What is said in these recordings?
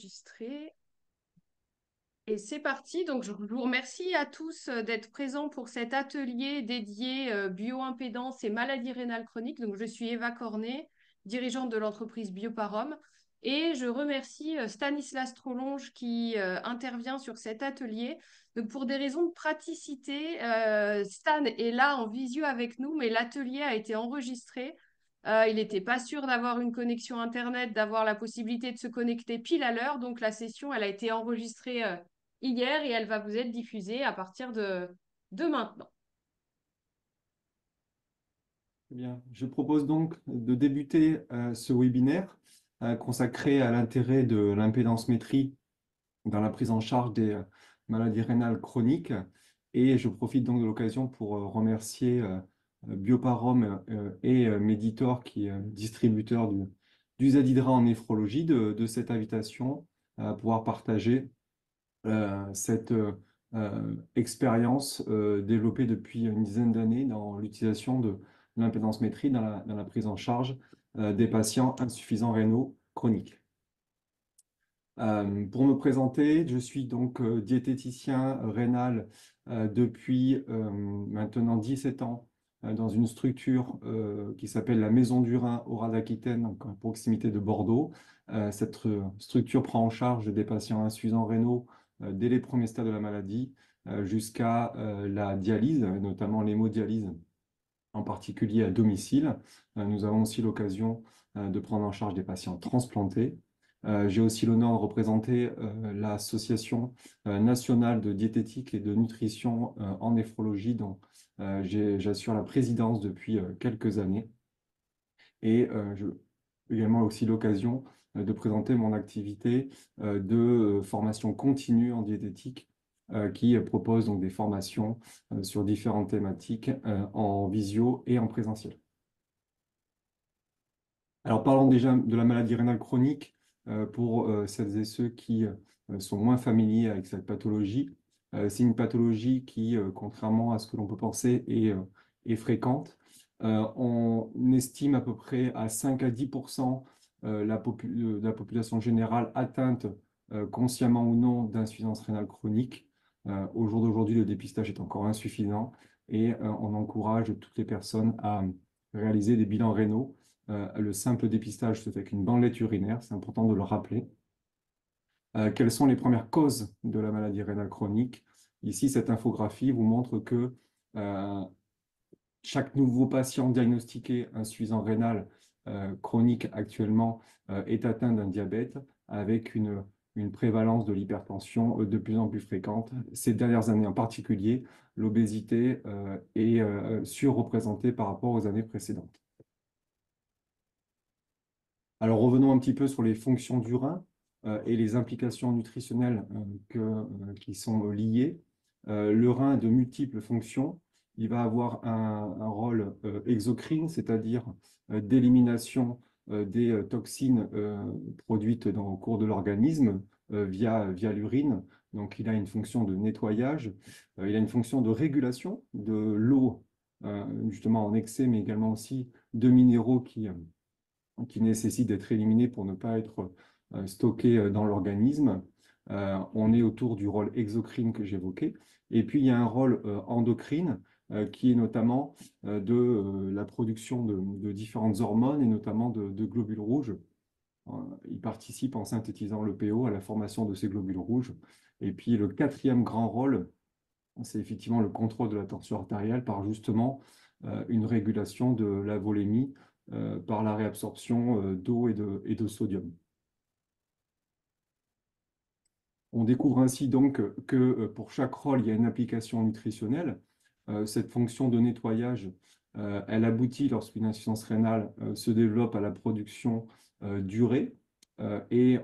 enregistrer. Et c'est parti. Donc, je vous remercie à tous d'être présents pour cet atelier dédié bioimpédance et maladies rénales chroniques. Donc, je suis Eva Cornet, dirigeante de l'entreprise Bioparom. Et je remercie Stanislas Trolonge qui intervient sur cet atelier. Donc, pour des raisons de praticité, Stan est là en visio avec nous, mais l'atelier a été enregistré. Il n'était pas sûr d'avoir une connexion Internet, d'avoir la possibilité de se connecter pile à l'heure. Donc, la session, elle a été enregistrée hier et elle va vous être diffusée à partir de maintenant. Bien. Je propose donc de débuter ce webinaire consacré à l'intérêt de l'impédance-métrie dans la prise en charge des maladies rénales chroniques. Et je profite donc de l'occasion pour remercier Bioparom et Meditor, qui est distributeur du Zadidra en néphrologie, de cette invitation à pouvoir partager cette expérience développée depuis une dizaine d'années dans l'utilisation de l'impédance-métrie dans la prise en charge des patients insuffisants rénaux chroniques. Pour me présenter, je suis donc diététicien rénal depuis maintenant 17 ans dans une structure qui s'appelle la Maison du Rhin au Ras d'Aquitaine, donc à proximité de Bordeaux. Cette structure prend en charge des patients insuffisants rénaux dès les premiers stades de la maladie jusqu'à la dialyse, notamment l'hémodialyse, en particulier à domicile. Nous avons aussi l'occasion de prendre en charge des patients transplantés. J'ai aussi l'honneur de représenter l'Association nationale de diététique et de nutrition en néphrologie, dont j'assure la présidence depuis quelques années. Et j'ai également aussi l'occasion de présenter mon activité de formation continue en diététique qui propose donc des formations sur différentes thématiques en visio et en présentiel. Alors parlons déjà de la maladie rénale chronique pour celles et ceux qui sont moins familiers avec cette pathologie. C'est une pathologie qui, contrairement à ce que l'on peut penser, est fréquente. On estime à peu près à 5 à 10% de la population générale atteinte, consciemment ou non, d'insuffisance rénale chronique. Au jour d'aujourd'hui, le dépistage est encore insuffisant et on encourage toutes les personnes à réaliser des bilans rénaux. Le simple dépistage se fait avec une bandelette urinaire, c'est important de le rappeler. Quelles sont les premières causes de la maladie rénale chronique? Ici, cette infographie vous montre que chaque nouveau patient diagnostiqué insuffisant rénal chronique actuellement est atteint d'un diabète avec une prévalence de l'hypertension de plus en plus fréquente. Ces dernières années en particulier, l'obésité est surreprésentée par rapport aux années précédentes. Alors revenons un petit peu sur les fonctions du rein et les implications nutritionnelles qui sont liées. Le rein a de multiples fonctions. Il va avoir un rôle exocrine, c'est-à-dire d'élimination des toxines produites au cours de l'organisme via l'urine. Donc il a une fonction de nettoyage, il a une fonction de régulation de l'eau, justement en excès, mais également aussi de minéraux qui nécessitent d'être éliminés pour ne pas être stockés dans l'organisme. On est autour du rôle exocrine que j'évoquais. Et puis, il y a un rôle endocrine qui est notamment de la production de différentes hormones et notamment de globules rouges. Il participe en synthétisant le PO à la formation de ces globules rouges. Et puis, le quatrième grand rôle, c'est effectivement le contrôle de la tension artérielle par justement une régulation de la volémie par la réabsorption d'eau et de sodium. On découvre ainsi donc que pour chaque rôle, il y a une application nutritionnelle. Cette fonction de nettoyage, elle aboutit lorsqu'une insuffisance rénale se développe à la production d'urée. Et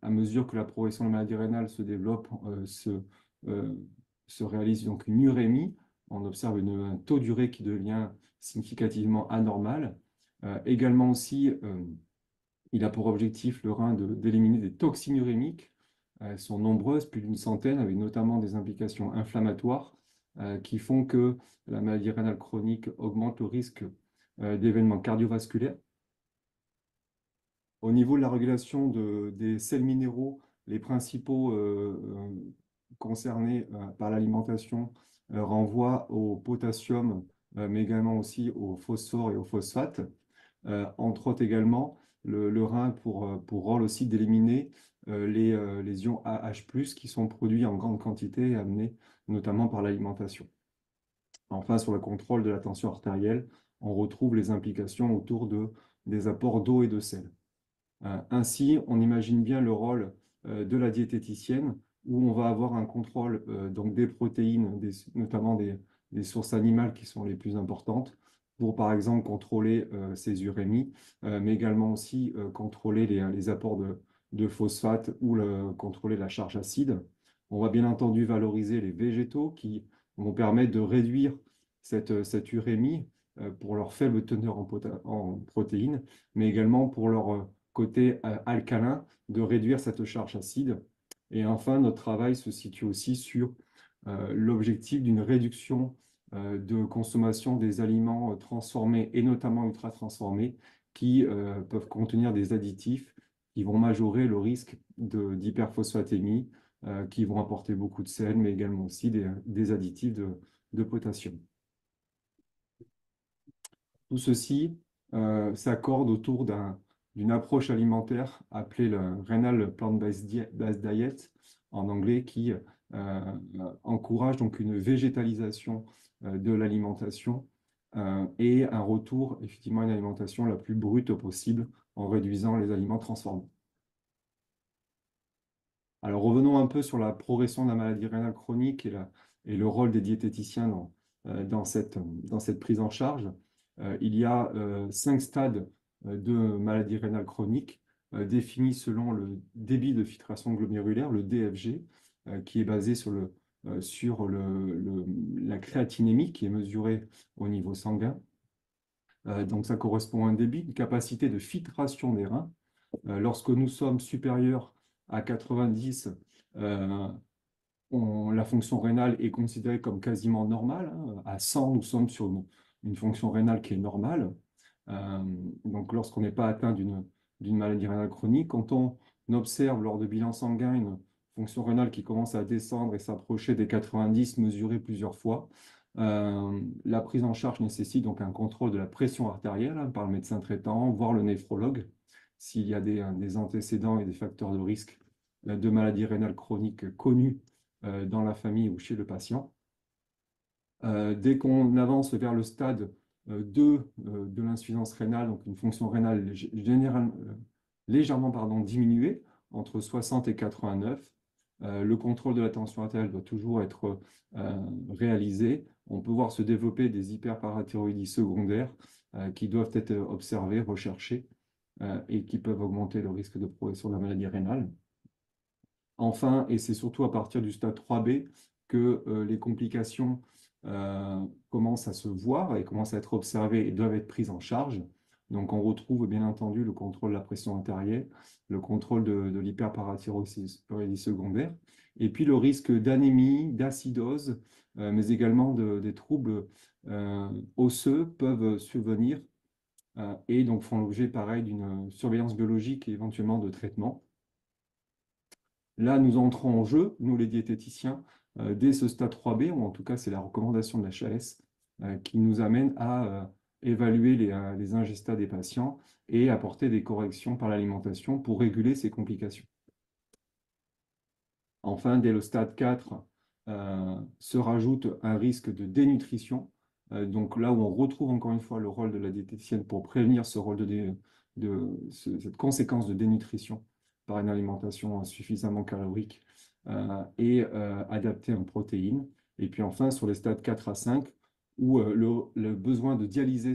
à mesure que la progression de la maladie rénale se développe, se réalise donc une urémie. On observe un taux d'urée qui devient significativement anormal. Également aussi, il a pour objectif, le rein, d'éliminer des toxines urémiques. Elles sont nombreuses, plus d'une centaine, avec notamment des implications inflammatoires qui font que la maladie rénale chronique augmente le risque d'événements cardiovasculaires. Au niveau de la régulation des sels minéraux, les principaux concernés par l'alimentation renvoient au potassium, mais également aussi au phosphore et au phosphate. Entre autres également, le rein pour rôle aussi d'éliminer les ions AH+, qui sont produits en grande quantité et amenés notamment par l'alimentation. Enfin, sur le contrôle de la tension artérielle, on retrouve les implications autour des apports d'eau et de sel. Ainsi, on imagine bien le rôle de la diététicienne où on va avoir un contrôle donc des protéines, notamment des sources animales qui sont les plus importantes, pour par exemple contrôler ces urémies, mais également aussi contrôler les apports de phosphate ou contrôler la charge acide. On va bien entendu valoriser les végétaux qui vont permettre de réduire cette urémie pour leur faible teneur en protéines, mais également pour leur côté alcalin, de réduire cette charge acide. Et enfin, notre travail se situe aussi sur l'objectif d'une réduction de consommation des aliments transformés et notamment ultra transformés qui peuvent contenir des additifs qui vont majorer le risque d'hyperphosphatémie, qui vont apporter beaucoup de sel, mais également aussi des additifs de potassium. Tout ceci s'accorde autour d'une approche alimentaire appelée le Renal Plant-Based Diet en anglais, qui encourage donc une végétalisation de l'alimentation et un retour effectivement à une alimentation la plus brute possible en réduisant les aliments transformés. Alors revenons un peu sur la progression de la maladie rénale chronique et le rôle des diététiciens dans cette prise en charge. Il y a 5 stades de maladie rénale chronique définis selon le débit de filtration glomérulaire, le DFG, qui est basé sur la créatinémie qui est mesurée au niveau sanguin. Donc ça correspond à un débit, une capacité de filtration des reins. Lorsque nous sommes supérieurs à 90, la fonction rénale est considérée comme quasiment normale, hein. À 100, nous sommes sur une fonction rénale qui est normale. Donc, lorsqu'on n'est pas atteint d'une maladie rénale chronique, quand on observe lors de bilan sanguin une fonction rénale qui commence à descendre et s'approcher des 90, mesurée plusieurs fois, la prise en charge nécessite donc un contrôle de la pression artérielle, hein, par le médecin traitant, voire le néphrologue, s'il y a des antécédents et des facteurs de risque de maladie rénale chronique connus dans la famille ou chez le patient. Dès qu'on avance vers le stade 2 de l'insuffisance rénale, donc une fonction rénale légèrement diminuée, entre 60 et 89, le contrôle de la tension artérielle doit toujours être réalisé. On peut voir se développer des hyperparathyroïdies secondaires qui doivent être observées, recherchées, et qui peuvent augmenter le risque de progression de la maladie rénale. Enfin, et c'est surtout à partir du stade 3B que les complications commencent à se voir et commencent à être observées et doivent être prises en charge. Donc, on retrouve bien entendu le contrôle de la pression artérielle, le contrôle de l'hyperparathyroïdie secondaire, et puis le risque d'anémie, d'acidose, mais également des troubles osseux peuvent survenir et donc font l'objet, pareil, d'une surveillance biologique et éventuellement de traitement. Là, nous entrons en jeu, nous les diététiciens, dès ce stade 3B, ou en tout cas c'est la recommandation de la HAS, qui nous amène à évaluer les ingestats des patients et apporter des corrections par l'alimentation pour réguler ces complications. Enfin, dès le stade 4, se rajoute un risque de dénutrition. Donc là où on retrouve encore une fois le rôle de la diététicienne pour prévenir ce rôle cette conséquence de dénutrition par une alimentation suffisamment calorique et adaptée en protéines. Et puis enfin, sur les stades 4 à 5, où le besoin de dialyser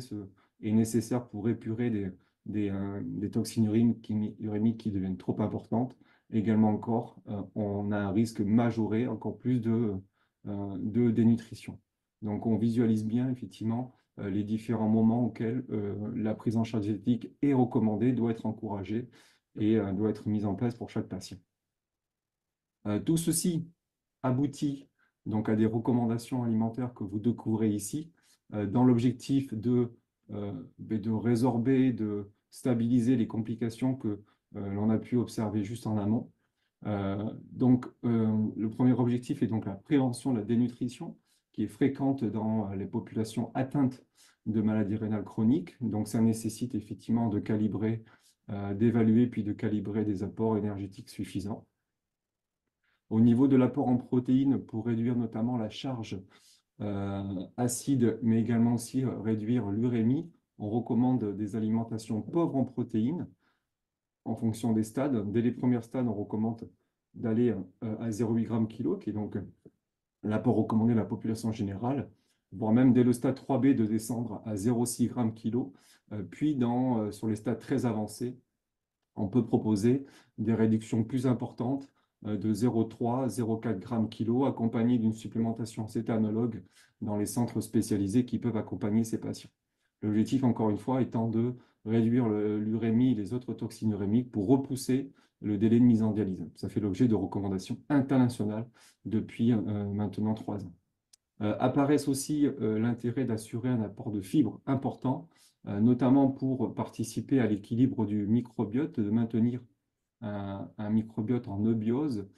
est nécessaire pour épurer des toxines urémiques qui deviennent trop importantes. Également encore, on a un risque majoré, encore plus de dénutrition. Donc on visualise bien effectivement les différents moments auxquels la prise en charge diététique est recommandée, doit être encouragée et doit être mise en place pour chaque patient. Tout ceci aboutit donc à des recommandations alimentaires que vous découvrez ici, dans l'objectif de résorber, de stabiliser les complications que l'on a pu observer juste en amont. Le premier objectif est donc la prévention de la dénutrition, qui est fréquente dans les populations atteintes de maladies rénales chroniques. Donc, ça nécessite effectivement de calibrer, d'évaluer puis de calibrer des apports énergétiques suffisants. Au niveau de l'apport en protéines, pour réduire notamment la charge acide, mais également aussi réduire l'urémie, on recommande des alimentations pauvres en protéines en fonction des stades. Dès les premiers stades, on recommande d'aller à 0,8 g/kg, qui est donc l'apport recommandé de la population générale, voire même dès le stade 3B de descendre à 0,6 g/kg. Puis sur les stades très avancés, on peut proposer des réductions plus importantes de 0,3 0,4 g/kg, accompagnées d'une supplémentation cétanologue dans les centres spécialisés qui peuvent accompagner ces patients. L'objectif, encore une fois, étant de réduire l'urémie et les autres toxines urémiques pour repousser le délai de mise en dialyse. Ça fait l'objet de recommandations internationales depuis maintenant 3 ans. Apparaissent aussi l'intérêt d'assurer un apport de fibres important, notamment pour participer à l'équilibre du microbiote, de maintenir un microbiote en eubiose.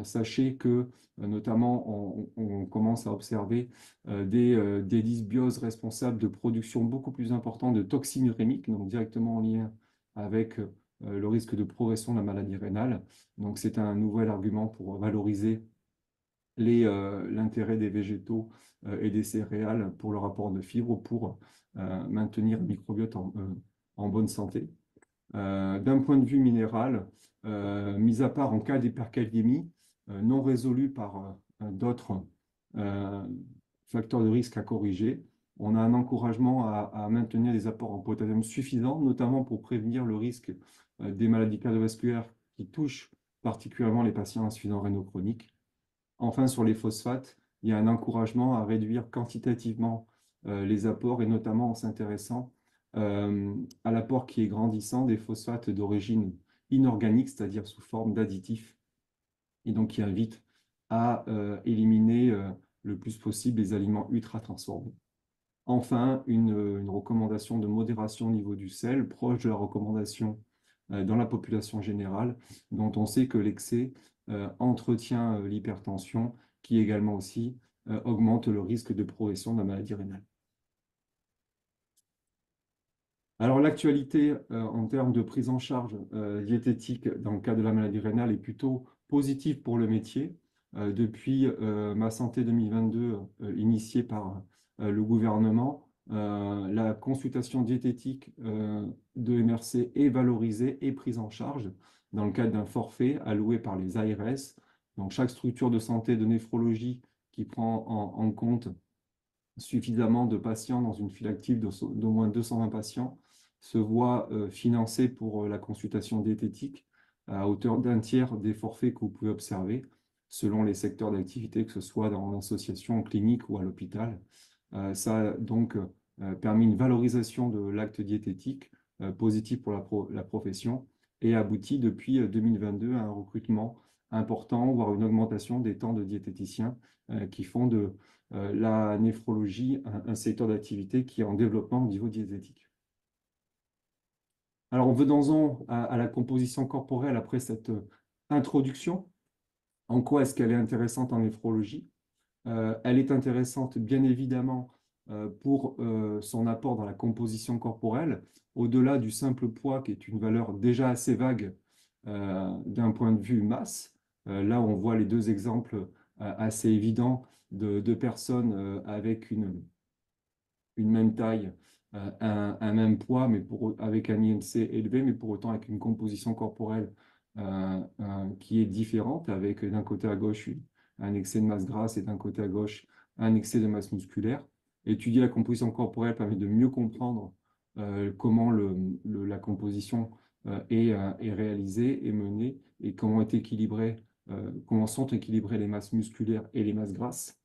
Sachez que notamment on commence à observer des dysbioses responsables de production beaucoup plus importante de toxines urémiques, donc directement en lien avec le risque de progression de la maladie rénale. Donc c'est un nouvel argument pour valoriser l'intérêt des végétaux et des céréales pour leur apport de fibres pour maintenir le microbiote en bonne santé. D'un point de vue minéral, mis à part en cas d'hyperkaliémie non résolue par d'autres facteurs de risque à corriger, on a un encouragement à maintenir des apports en potassium suffisants, notamment pour prévenir le risque des maladies cardiovasculaires qui touchent particulièrement les patients insuffisants rénaux chroniques. Enfin, sur les phosphates, il y a un encouragement à réduire quantitativement les apports et notamment en s'intéressant à l'apport qui est grandissant des phosphates d'origine inorganique, c'est-à-dire sous forme d'additifs, et donc qui invite à éliminer le plus possible les aliments ultra transformés. Enfin, une recommandation de modération au niveau du sel, proche de la recommandation dans la population générale, dont on sait que l'excès entretient l'hypertension, qui également aussi augmente le risque de progression de la maladie rénale. Alors, l'actualité en termes de prise en charge diététique dans le cas de la maladie rénale est plutôt positive pour le métier. Depuis Ma Santé 2022, initiée par le gouvernement, la consultation diététique de MRC est valorisée et prise en charge dans le cadre d'un forfait alloué par les ARS. Donc, chaque structure de santé de néphrologie qui prend en compte suffisamment de patients dans une file active d'au moins 220 patients se voit financé pour la consultation diététique à hauteur d'un tiers des forfaits que vous pouvez observer selon les secteurs d'activité, que ce soit dans l'association clinique ou à l'hôpital. Ça a donc permis une valorisation de l'acte diététique positif pour la profession et aboutit depuis 2022 à un recrutement important, voire une augmentation des temps de diététiciens qui font de la néphrologie un secteur d'activité qui est en développement au niveau diététique. Alors, venons-en à la composition corporelle après cette introduction. En quoi est-ce qu'elle est intéressante en néphrologie? Elle est intéressante, bien évidemment, pour son apport dans la composition corporelle, au-delà du simple poids, qui est une valeur déjà assez vague d'un point de vue masse. Là, on voit les deux exemples assez évidents de personnes avec une même taille, un même poids, mais avec un IMC élevé, mais pour autant avec une composition corporelle qui est différente, avec d'un côté à gauche un excès de masse grasse et d'un côté à gauche un excès de masse musculaire. Étudier la composition corporelle permet de mieux comprendre comment la composition est réalisée et menée et comment sont équilibrées les masses musculaires et les masses grasses.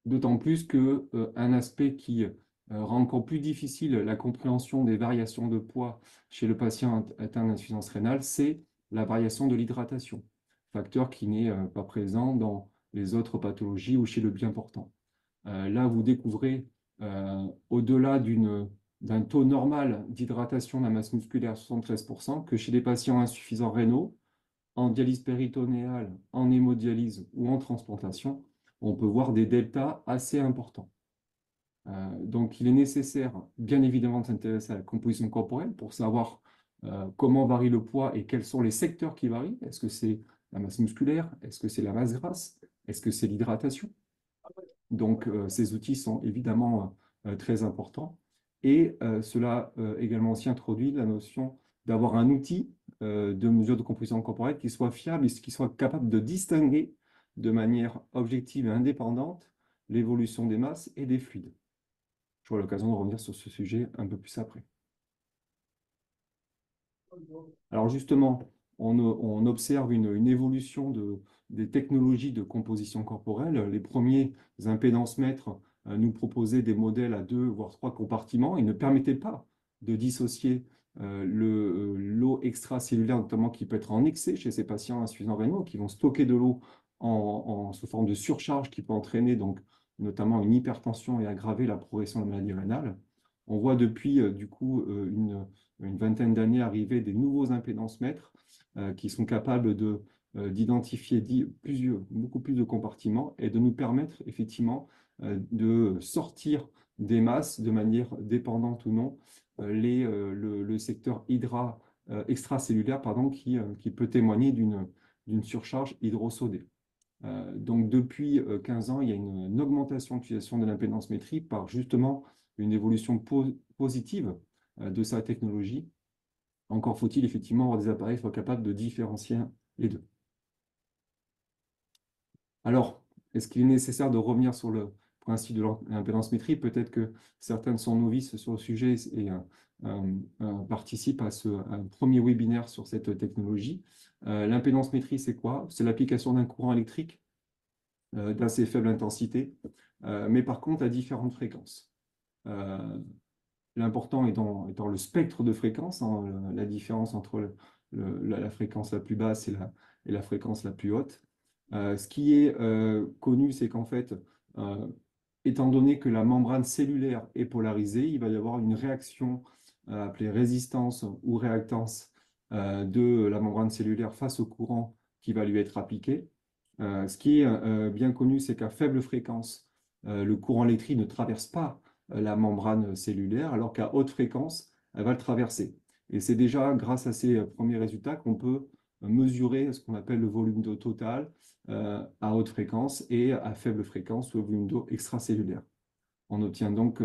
D'autant plus qu'un aspect qui rend encore plus difficile la compréhension des variations de poids chez le patient atteint d'insuffisance rénale, c'est la variation de l'hydratation, facteur qui n'est pas présent dans les autres pathologies ou chez le bien portant. Là, vous découvrez, au-delà d'une d'un taux normal d'hydratation de la masse musculaire, 73%, que chez les patients insuffisants rénaux, en dialyse péritonéale, en hémodialyse ou en transplantation, on peut voir des deltas assez importants. Donc, il est nécessaire, bien évidemment, de s'intéresser à la composition corporelle pour savoir comment varie le poids et quels sont les secteurs qui varient. Est-ce que c'est la masse musculaire? Est-ce que c'est la masse grasse? Est-ce que c'est l'hydratation? Donc, ces outils sont évidemment très importants. Et cela également aussi introduit la notion d'avoir un outil de mesure de composition corporelle qui soit fiable et qui soit capable de distinguer de manière objective et indépendante l'évolution des masses et des fluides. J'aurai l'occasion de revenir sur ce sujet un peu plus après. Alors justement, on observe une évolution des technologies de composition corporelle. Les premiers impédance-mètres nous proposaient des modèles à 2 voire 3 compartiments. Ils ne permettaient pas de dissocier l'eau extracellulaire, notamment qui peut être en excès chez ces patients insuffisants rénaux, qui vont stocker de l'eau sous forme de surcharge qui peut entraîner donc, notamment une hypertension et aggraver la progression de la maladie rénale. On voit depuis du coup une vingtaine d'années arriver des nouveaux impédance-mètres qui sont capables d'identifier beaucoup plus de compartiments et de nous permettre effectivement de sortir des masses de manière dépendante ou non le secteur extracellulaire qui peut témoigner d'une surcharge hydrosodée. Donc depuis 15 ans, il y a une augmentation de l'utilisation de l'impédance-métrie par justement une évolution positive de sa technologie. Encore faut-il effectivement avoir des appareils qui soient capables de différencier les deux. Alors, est-ce qu'il est nécessaire de revenir sur le principe de l'impédance-métrie? Peut-être que certaines sont novices sur le sujet et participent à un premier webinaire sur cette technologie. L'impédance-métrie, c'est quoi? C'est l'application d'un courant électrique d'assez faible intensité, mais par contre à différentes fréquences. L'important étant le spectre de fréquence, hein, la différence entre la fréquence la plus basse et la fréquence la plus haute. Ce qui est connu, c'est qu'en fait, étant donné que la membrane cellulaire est polarisée, il va y avoir une réaction appelée résistance ou réactance de la membrane cellulaire face au courant qui va lui être appliqué. Ce qui est bien connu, c'est qu'à faible fréquence, le courant électrique ne traverse pas la membrane cellulaire, alors qu'à haute fréquence, elle va le traverser. Et c'est déjà grâce à ces premiers résultats qu'on peut mesurer ce qu'on appelle le volume d'eau total à haute fréquence et à faible fréquence le volume d'eau extracellulaire. On obtient donc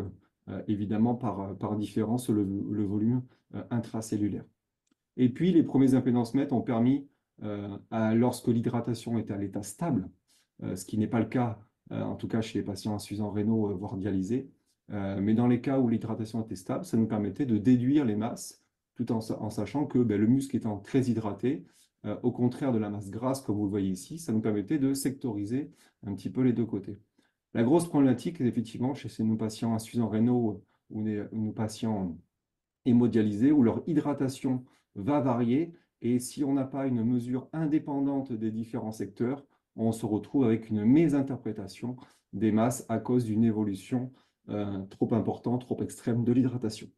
évidemment par différence le volume intracellulaire. Et puis les premiers impédance-mètres ont permis, lorsque l'hydratation est à l'état stable, ce qui n'est pas le cas en tout cas chez les patients insuffisants rénaux, voire dialysés, mais dans les cas où l'hydratation était stable, ça nous permettait de déduire les masses tout en sachant que le muscle étant très hydraté, au contraire de la masse grasse, comme vous le voyez ici, ça nous permettait de sectoriser un petit peu les deux côtés. La grosse problématique, effectivement, chez nos patients insuffisants rénaux ou nos patients hémodialysés, où leur hydratation va varier, et si on n'a pas une mesure indépendante des différents secteurs, on se retrouve avec une mésinterprétation des masses à cause d'une évolution trop importante, trop extrême de l'hydratation.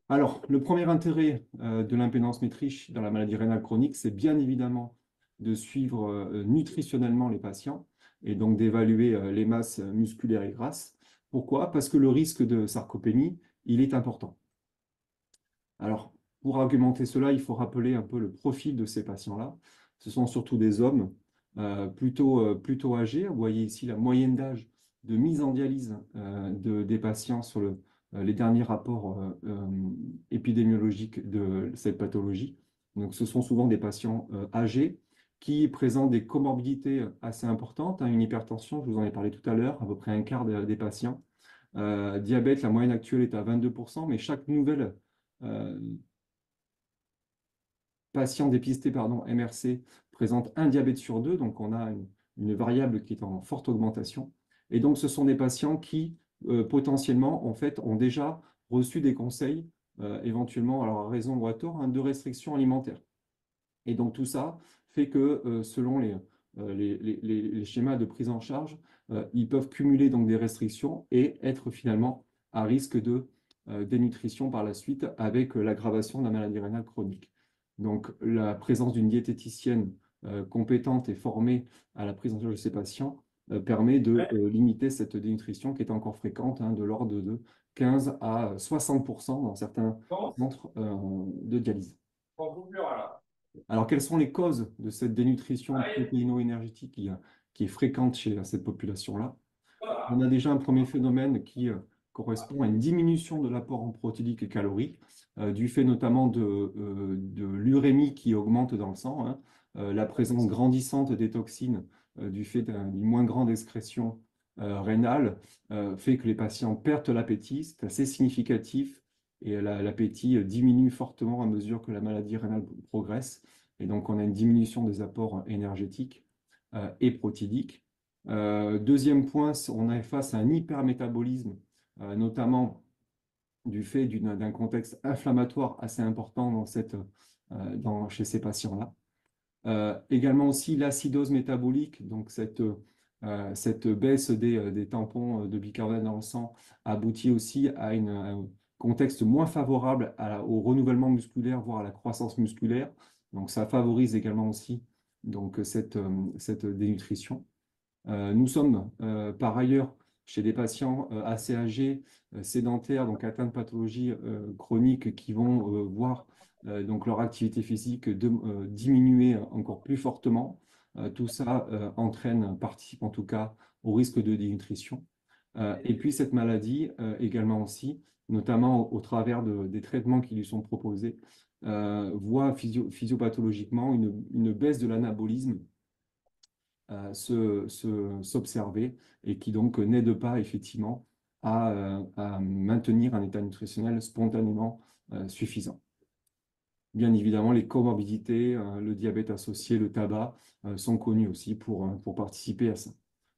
Alors, le premier intérêt de l'impédance métrique dans la maladie rénale chronique, c'est bien évidemment de suivre nutritionnellement les patients et donc d'évaluer les masses musculaires et grasses. Pourquoi? Parce que le risque de sarcopénie, il est important. Alors, pour argumenter cela, il faut rappeler un peu le profil de ces patients-là. Ce sont surtout des hommes plutôt âgés. Vous voyez ici la moyenne d'âge de mise en dialyse des patients sur les derniers rapports épidémiologiques de cette pathologie. Donc, ce sont souvent des patients âgés qui présentent des comorbidités assez importantes, hein, une hypertension, je vous en ai parlé tout à l'heure, à peu près un quart des patients. Diabète, la moyenne actuelle est à 22%, mais chaque nouvelle patient dépisté, MRC, présente un diabète sur 2, donc on a une variable qui est en forte augmentation. Et donc, ce sont des patients qui, potentiellement, en fait, ont déjà reçu des conseils, éventuellement, alors à raison ou à tort, hein, de restrictions alimentaires. Et donc, tout ça fait que, selon les schémas de prise en charge, ils peuvent cumuler donc des restrictions et être finalement à risque de dénutrition par la suite avec l'aggravation de la maladie rénale chronique. Donc, la présence d'une diététicienne compétente et formée à la prise en charge de ces patients permet de limiter cette dénutrition qui est encore fréquente, hein, de l'ordre de 15 à 60% dans certains centres de dialyse. Alors, quelles sont les causes de cette dénutrition protéino-énergétique qui est fréquente chez cette population-là? On a déjà un premier phénomène qui correspond à une diminution de l'apport en protéiques et calories, du fait notamment de l'urémie qui augmente dans le sang, hein, la présence grandissante des toxines du fait d'une moins grande excrétion rénale fait que les patients perdent l'appétit, c'est assez significatif, et l'appétit diminue fortement à mesure que la maladie rénale progresse, et donc on a une diminution des apports énergétiques et protidiques. Deuxième point, on est face à un hypermétabolisme, notamment du fait d'un contexte inflammatoire assez important chez ces patients-là. Également aussi l'acidose métabolique, donc cette baisse des tampons de bicarbonate dans le sang aboutit aussi à un contexte moins favorable au renouvellement musculaire, voire à la croissance musculaire. Donc ça favorise également aussi donc, cette dénutrition. Nous sommes par ailleurs chez des patients assez âgés, sédentaires, donc atteints de pathologies chroniques qui vont voir donc leur activité physique diminuer encore plus fortement. Tout ça participe en tout cas au risque de dénutrition. Et puis cette maladie également aussi, notamment au travers des traitements qui lui sont proposés, voit physiopathologiquement une baisse de l'anabolisme s'observer et qui donc n'aide pas effectivement à maintenir un état nutritionnel spontanément suffisant. Bien évidemment, les comorbidités, le diabète associé, le tabac sont connus aussi pour participer à ça.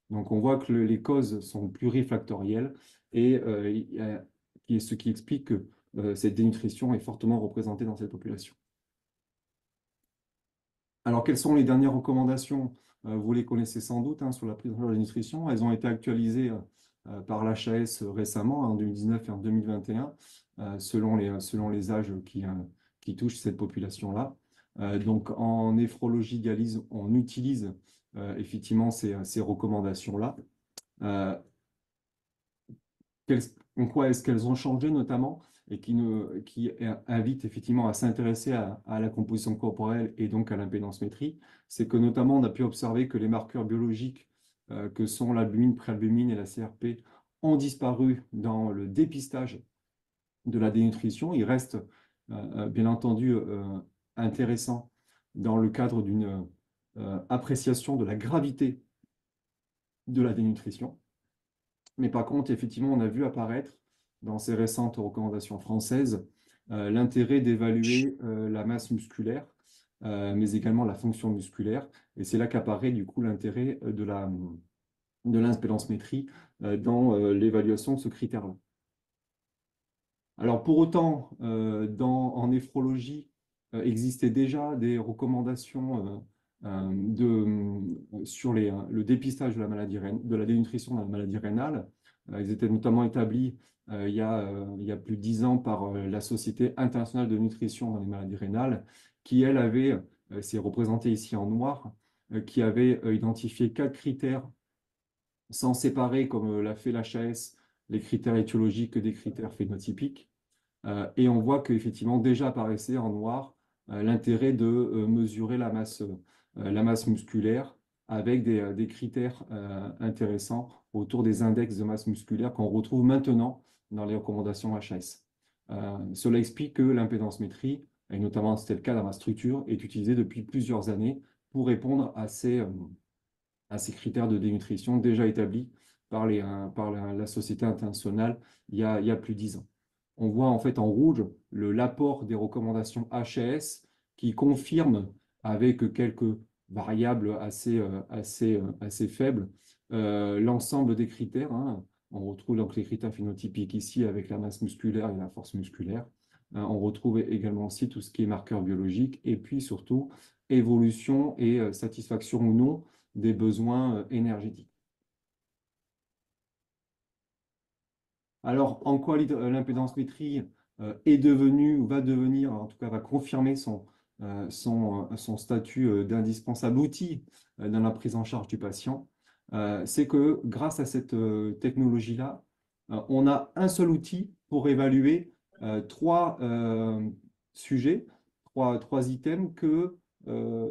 Donc on voit que les causes sont plurifactorielles et ce qui explique que cette dénutrition est fortement représentée dans cette population. Alors, quelles sont les dernières recommandations? Vous les connaissez sans doute, hein, sur la prise en charge de la nutrition. Elles ont été actualisées par l'HAS récemment, en 2019 et en 2021, selon les âges qui touchent cette population-là. Donc, en néphrologie dialyse, on utilise effectivement ces recommandations-là. En quoi est-ce qu'elles ont changé notamment et qui invitent effectivement à s'intéresser à la composition corporelle et donc à l'impédance-métrie, c'est que notamment on a pu observer que les marqueurs biologiques que sont l'albumine, préalbumine et la CRP ont disparu dans le dépistage de la dénutrition. Ils restent bien entendu intéressants dans le cadre d'une appréciation de la gravité de la dénutrition. Mais par contre, effectivement, on a vu apparaître dans ces récentes recommandations françaises l'intérêt d'évaluer la masse musculaire, mais également la fonction musculaire. Et c'est là qu'apparaît du coup l'intérêt de l'impédance-métrie dans l'évaluation de ce critère-là. Alors pour autant, en néphrologie, existaient déjà des recommandations sur le dépistage de la dénutrition dans la maladie rénale. Ils étaient notamment établis il y a plus de 10 ans par la Société internationale de nutrition dans les maladies rénales, qui, elle, avait, c'est représenté ici en noir, qui avait identifié 4 critères sans séparer, comme l'a fait l'HAS, les critères étiologiques des critères phénotypiques. Et on voit qu'effectivement, déjà apparaissait en noir l'intérêt de mesurer la masse musculaire avec des critères intéressants autour des index de masse musculaire qu'on retrouve maintenant dans les recommandations HAS. Cela explique que l'impédance-métrie, et notamment c'était le cas dans ma structure, est utilisée depuis plusieurs années pour répondre à ces critères de dénutrition déjà établis par la Société internationale il y a plus de 10 ans. On voit en fait en rouge l'apport des recommandations HAS qui confirme avec quelques variables assez faibles l'ensemble des critères, hein. On retrouve donc les critères phénotypiques ici avec la masse musculaire et la force musculaire. On retrouve également aussi tout ce qui est marqueurs biologiques et puis surtout évolution et satisfaction ou non des besoins énergétiques. Alors, en quoi l'impédance-métrie est devenue ou va devenir, en tout cas va confirmer son statut d'indispensable outil dans la prise en charge du patient, c'est que grâce à cette technologie-là, on a un seul outil pour évaluer trois sujets, trois items que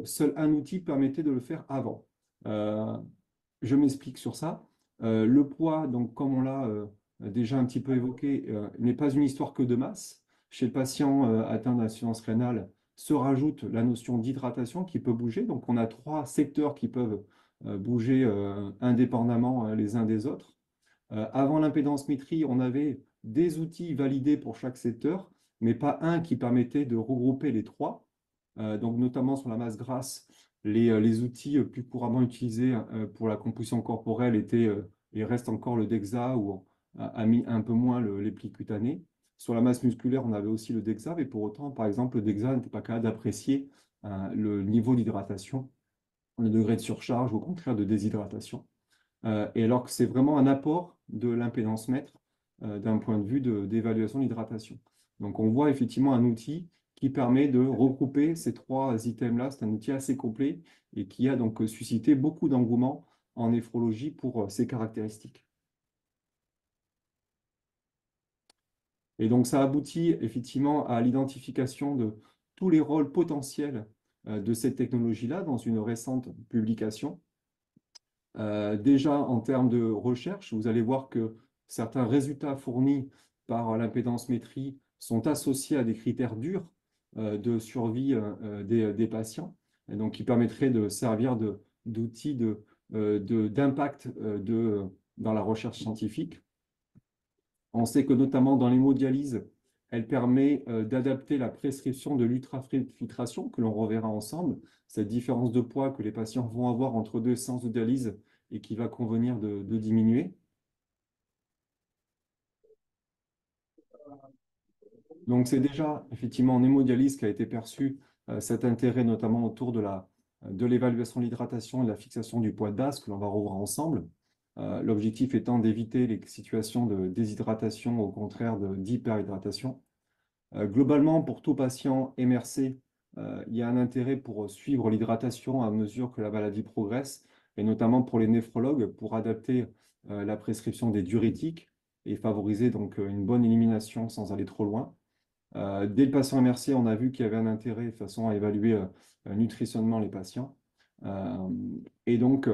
seul un outil permettait de le faire avant. Euh, je m'explique sur ça. Le poids, donc, comme on l'a déjà un petit peu évoqué, n'est pas une histoire que de masse. Chez le patient atteint d'insuffisance rénale, se rajoute la notion d'hydratation qui peut bouger. Donc, on a trois secteurs qui peuvent bouger indépendamment les uns des autres. Avant l'impédance-métrie, on avait des outils validés pour chaque secteur, mais pas un qui permettait de regrouper les trois. Donc, notamment sur la masse grasse, les outils plus couramment utilisés pour la composition corporelle étaient et restent encore le DEXA ou a mis un peu moins les plis cutanés. Sur la masse musculaire, on avait aussi le DEXA, mais pour autant, par exemple, le DEXA n'était pas capable d'apprécier le niveau d'hydratation, le degré de surcharge ou au contraire de déshydratation. Et alors que c'est vraiment un apport de l'impédance mètre d'un point de vue d'évaluation d'hydratation. Donc on voit effectivement un outil qui permet de regrouper ces trois items-là. C'est un outil assez complet et qui a donc suscité beaucoup d'engouement en néphrologie pour ses caractéristiques. Et donc ça aboutit effectivement à l'identification de tous les rôles potentiels de cette technologie-là dans une récente publication. Déjà, en termes de recherche, vous allez voir que certains résultats fournis par l'impédance-métrie sont associés à des critères durs de survie des patients, et donc qui permettraient de servir d'outils d'impact dans la recherche scientifique. On sait que notamment dans l'hémodialyse, elle permet d'adapter la prescription de l'ultrafiltration, que l'on reverra ensemble, cette différence de poids que les patients vont avoir entre deux séances de dialyse et qui va convenir de diminuer. Donc c'est déjà effectivement en hémodialyse qu'a été perçu cet intérêt notamment autour de l'évaluation de l'hydratation et de la fixation du poids de base que l'on va revoir ensemble. L'objectif étant d'éviter les situations de déshydratation, au contraire d'hyperhydratation. Globalement, pour tout patient MRC, il y a un intérêt pour suivre l'hydratation à mesure que la maladie progresse, et notamment pour les néphrologues, pour adapter la prescription des diurétiques et favoriser donc une bonne élimination sans aller trop loin. Dès le patient MRC, on a vu qu'il y avait un intérêt de façon à évaluer nutritionnellement les patients. Euh, et donc,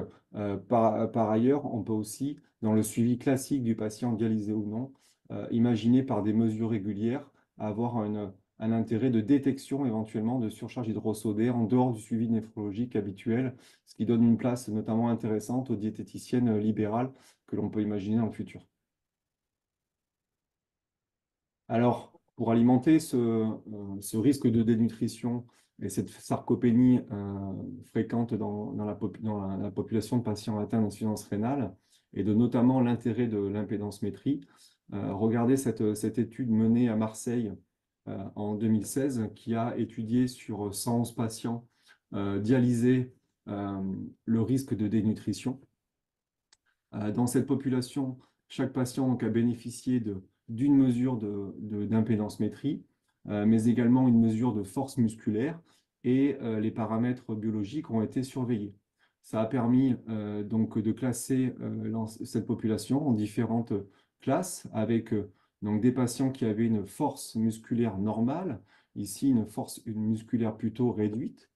par ailleurs, on peut aussi, dans le suivi classique du patient dialysé ou non, imaginer par des mesures régulières avoir un intérêt de détection éventuellement de surcharge hydrosodée en dehors du suivi néphrologique habituel, ce qui donne une place notamment intéressante aux diététiciennes libérales que l'on peut imaginer dans le futur. Alors, pour alimenter ce risque de dénutrition et cette sarcopénie fréquente dans la population de patients atteints d'insuffisance rénale, et de notamment l'intérêt de l'impédance-métrie, regardez cette étude menée à Marseille en 2016 qui a étudié sur 111 patients dialysés le risque de dénutrition. Dans cette population, chaque patient donc, a bénéficié d'une mesure d'impédance-métrie, mais également une mesure de force musculaire et les paramètres biologiques ont été surveillés. Ça a permis donc de classer cette population en différentes classes avec donc des patients qui avaient une force musculaire normale, ici une force musculaire plutôt réduite,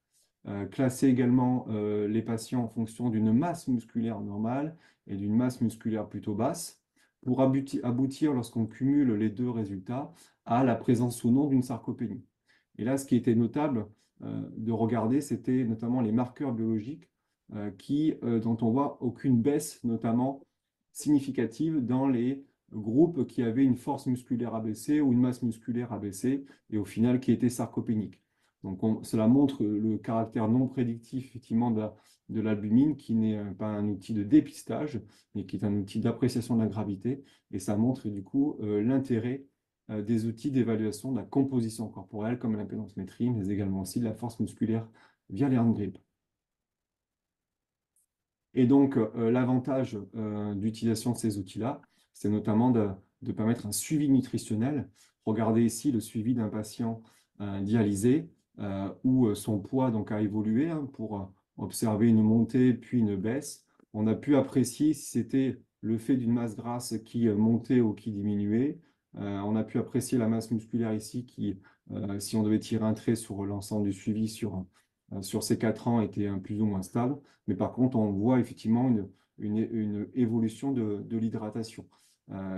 classer également les patients en fonction d'une masse musculaire normale et d'une masse musculaire plutôt basse, pour aboutir, lorsqu'on cumule les deux résultats, à la présence ou non d'une sarcopénie. Et là, ce qui était notable de regarder, c'était notamment les marqueurs biologiques dont on voit aucune baisse, notamment significative dans les groupes qui avaient une force musculaire abaissée ou une masse musculaire abaissée, et au final qui étaient sarcopéniques. Donc cela montre le caractère non prédictif effectivement de l'albumine, qui n'est pas un outil de dépistage, mais qui est un outil d'appréciation de la gravité. Et ça montre du coup l'intérêt des outils d'évaluation de la composition corporelle, comme l'impédance-métrie, mais également aussi de la force musculaire via les hand-grips. Et donc, l'avantage d'utilisation de ces outils-là, c'est notamment de permettre un suivi nutritionnel. Regardez ici le suivi d'un patient dialysé où son poids donc, a évolué pour observer une montée puis une baisse. On a pu apprécier si c'était le fait d'une masse grasse qui montait ou qui diminuait. On a pu apprécier la masse musculaire ici qui, si on devait tirer un trait sur l'ensemble du suivi sur ces 4 ans, était plus ou moins stable. Mais par contre, on voit effectivement une évolution de l'hydratation.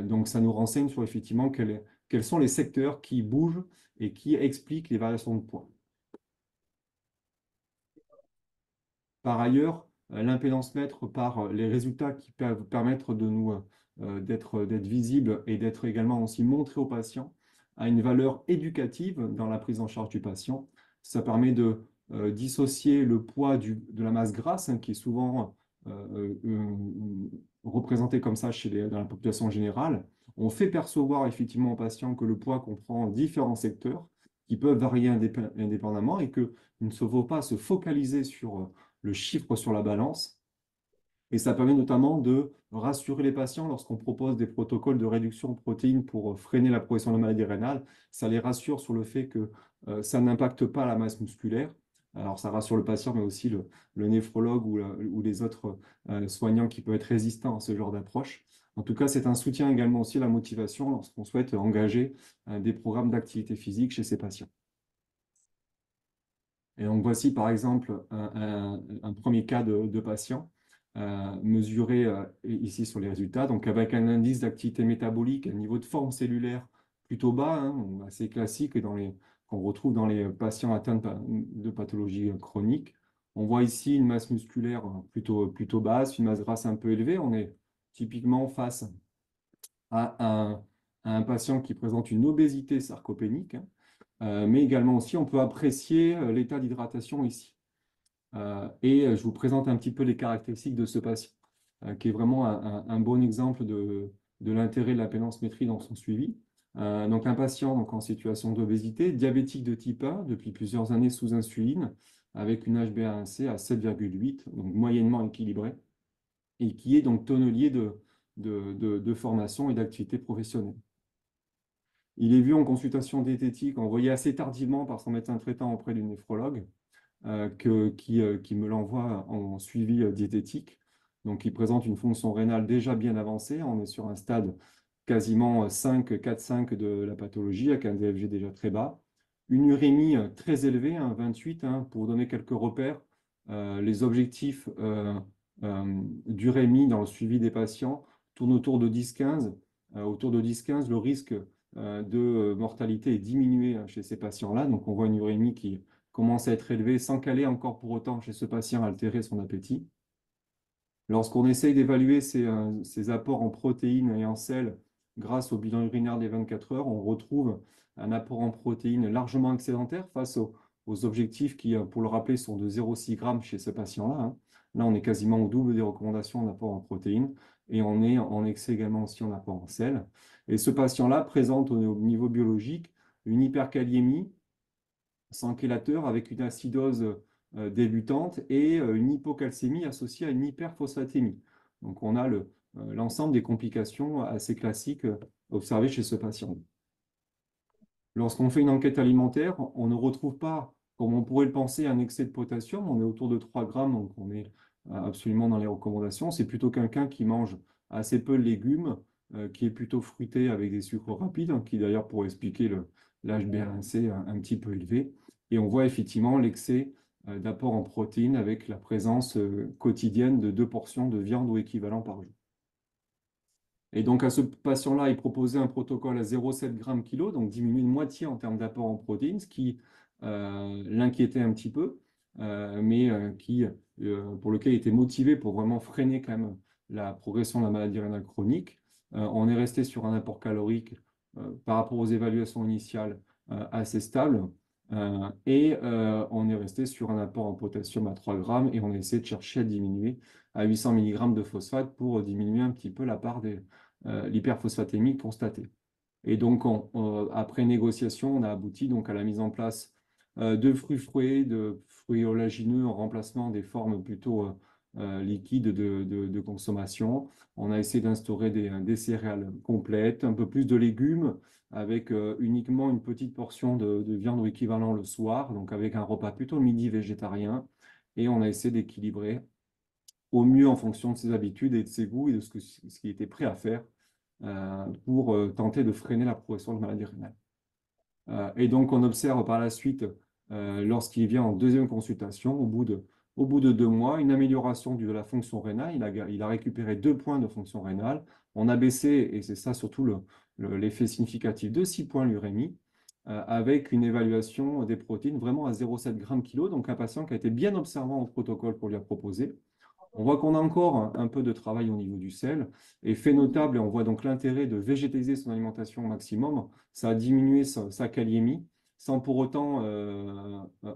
Donc, ça nous renseigne sur effectivement quels sont les secteurs qui bougent et qui expliquent les variations de poids. Par ailleurs, l'impédance mètre par les résultats qui peuvent permettre de nous d'être visible et d'être également aussi montré au patient a une valeur éducative dans la prise en charge du patient. Ça permet de dissocier le poids de la masse grasse, qui est souvent représenté comme ça dans la population générale. On fait percevoir effectivement au patient que le poids comprend différents secteurs qui peuvent varier indépendamment et qu'il ne faut pas se focaliser sur le chiffre sur la balance. Et ça permet notamment de rassurer les patients lorsqu'on propose des protocoles de réduction de protéines pour freiner la progression de la maladie rénale. Ça les rassure sur le fait que ça n'impacte pas la masse musculaire. Alors, ça rassure le patient, mais aussi le néphrologue ou les autres soignants qui peuvent être résistants à ce genre d'approche. En tout cas, c'est un soutien également aussi à la motivation lorsqu'on souhaite engager des programmes d'activité physique chez ces patients. Et donc, voici par exemple un premier cas de patient mesuré ici sur les résultats. Donc, avec un indice d'activité métabolique, un niveau de forme cellulaire plutôt bas, assez classique qu'on retrouve dans les patients atteints de pathologies chroniques. On voit ici une masse musculaire plutôt basse, une masse grasse un peu élevée. On est typiquement face à un patient qui présente une obésité sarcopénique. Mais également aussi, on peut apprécier l'état d'hydratation ici. Je vous présente un petit peu les caractéristiques de ce patient, qui est vraiment un bon exemple de l'intérêt de la pédance-métrie dans son suivi. Donc un patient donc, en situation d'obésité, diabétique de type 1, depuis plusieurs années sous insuline, avec une HbA1c à 7,8, donc moyennement équilibré, et qui est donc tonnelier de formation et d'activité professionnelle. Il est vu en consultation diététique, envoyé assez tardivement par son médecin traitant auprès du néphrologue, qui me l'envoie en suivi diététique. Donc, il présente une fonction rénale déjà bien avancée. On est sur un stade quasiment 4-5 de la pathologie, avec un DFG déjà très bas. Une urémie très élevée, 28, pour donner quelques repères. Les objectifs d'urémie dans le suivi des patients tournent autour de 10-15. Autour de 10-15, le risque de mortalité est diminué chez ces patients-là. Donc, on voit une urémie qui commence à être élevée sans qu'elle ait encore pour autant chez ce patient altéré son appétit. Lorsqu'on essaye d'évaluer ces apports en protéines et en sel grâce au bilan urinaire des 24 heures, on retrouve un apport en protéines largement excédentaire face aux objectifs qui, pour le rappeler, sont de 0,6 g chez ce patient-là. Là, on est quasiment au double des recommandations d'apport en protéines et on est en excès également aussi en apport en sel. Et ce patient-là présente au niveau biologique une hyperkaliémie sans chélateur avec une acidose débutante et une hypocalcémie associée à une hyperphosphatémie. Donc, on a l'ensemble des complications assez classiques observées chez ce patient. Lorsqu'on fait une enquête alimentaire, on ne retrouve pas, comme on pourrait le penser, un excès de potassium. On est autour de 3 grammes, donc on est absolument dans les recommandations. C'est plutôt quelqu'un qui mange assez peu de légumes, qui est plutôt fruité avec des sucres rapides, qui d'ailleurs pourrait expliquer l'HbA1c un petit peu élevé. Et on voit effectivement l'excès d'apport en protéines avec la présence quotidienne de 2 portions de viande ou équivalent par jour. Et donc, à ce patient-là, il proposait un protocole à 0,7 g/kg, donc diminué de moitié en termes d'apport en protéines, ce qui l'inquiétait un petit peu, mais pour lequel il était motivé pour vraiment freiner quand même la progression de la maladie rénale chronique. On est resté sur un apport calorique par rapport aux évaluations initiales assez stable. On est resté sur un apport en potassium à 3 grammes et on a essayé de chercher à diminuer à 800 mg de phosphate pour diminuer un petit peu la part de l'hyperphosphatémie constatée. Et donc, après négociation, on a abouti donc à la mise en place de fruits fouets, de fruits oléagineux en remplacement des formes plutôt liquides de consommation. On a essayé d'instaurer des céréales complètes, un peu plus de légumes, avec uniquement une petite portion de viande ou équivalent le soir, donc avec un repas plutôt midi végétarien. Et on a essayé d'équilibrer au mieux en fonction de ses habitudes et de ses goûts et de ce qu'il était prêt à faire pour tenter de freiner la progression de maladie rénale. Et donc, on observe par la suite, lorsqu'il vient en deuxième consultation, au bout de 2 mois, une amélioration de la fonction rénale. Il a récupéré 2 points de fonction rénale. On a baissé, et c'est ça surtout l'effet significatif, de 6 points l'urémie, avec une évaluation des protéines vraiment à 0,7 g/kg. Donc, un patient qui a été bien observant au protocole qu'on lui a proposé. On voit qu'on a encore un peu de travail au niveau du sel. Et fait notable, et on voit donc l'intérêt de végétaliser son alimentation au maximum, ça a diminué sa kaliémie sans pour autant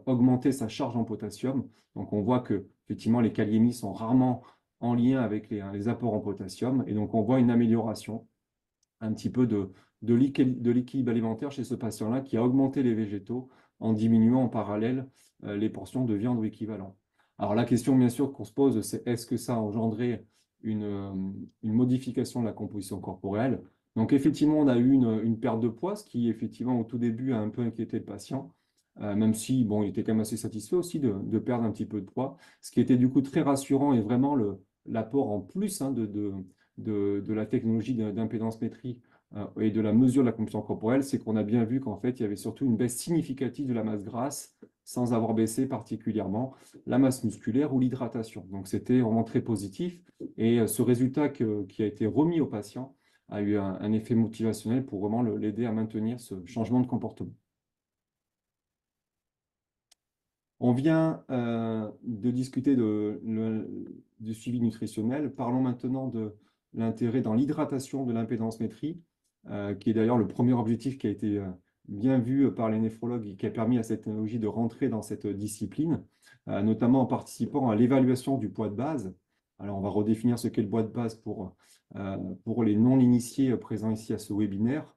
augmenter sa charge en potassium. Donc on voit que effectivement les kaliémies sont rarement en lien avec les apports en potassium. Et donc on voit une amélioration un petit peu de l'équilibre alimentaire chez ce patient-là qui a augmenté les végétaux en diminuant en parallèle les portions de viande ou équivalent. Alors la question bien sûr qu'on se pose, c'est est-ce que ça a engendré une modification de la composition corporelle? Donc effectivement, on a eu une perte de poids, ce qui effectivement au tout début a un peu inquiété le patient, même si bon, il était quand même assez satisfait aussi de perdre un petit peu de poids, ce qui était du coup très rassurant et vraiment l'apport en plus hein, de la technologie d'impédance-métrie et de la mesure de la composition corporelle, c'est qu'on a bien vu qu'en fait, il y avait surtout une baisse significative de la masse grasse sans avoir baissé particulièrement la masse musculaire ou l'hydratation. Donc, c'était vraiment très positif. Et ce résultat qui a été remis au patient a eu un effet motivationnel pour vraiment l'aider à maintenir ce changement de comportement. On vient de discuter du suivi nutritionnel. Parlons maintenant de l'intérêt dans l'hydratation de l'impédance-métrie, qui est d'ailleurs le premier objectif qui a été bien vu par les néphrologues et qui a permis à cette technologie de rentrer dans cette discipline, notamment en participant à l'évaluation du poids de base. Alors, on va redéfinir ce qu'est le poids de base pour les non-initiés présents ici à ce webinaire.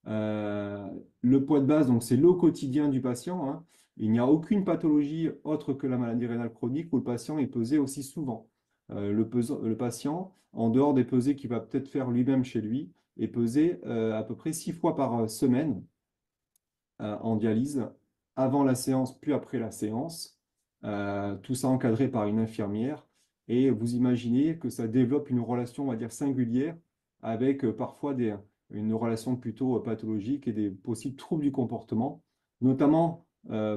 Le poids de base, donc, c'est le quotidien du patient, hein. Il n'y a aucune pathologie autre que la maladie rénale chronique où le patient est pesé aussi souvent. Le patient, en dehors des pesées qu'il va peut-être faire lui-même chez lui, est pesé à peu près 6 fois par semaine en dialyse, avant la séance puis après la séance. Tout ça encadré par une infirmière. Et vous imaginez que ça développe une relation, on va dire, singulière avec parfois une relation plutôt pathologique et des possibles troubles du comportement, notamment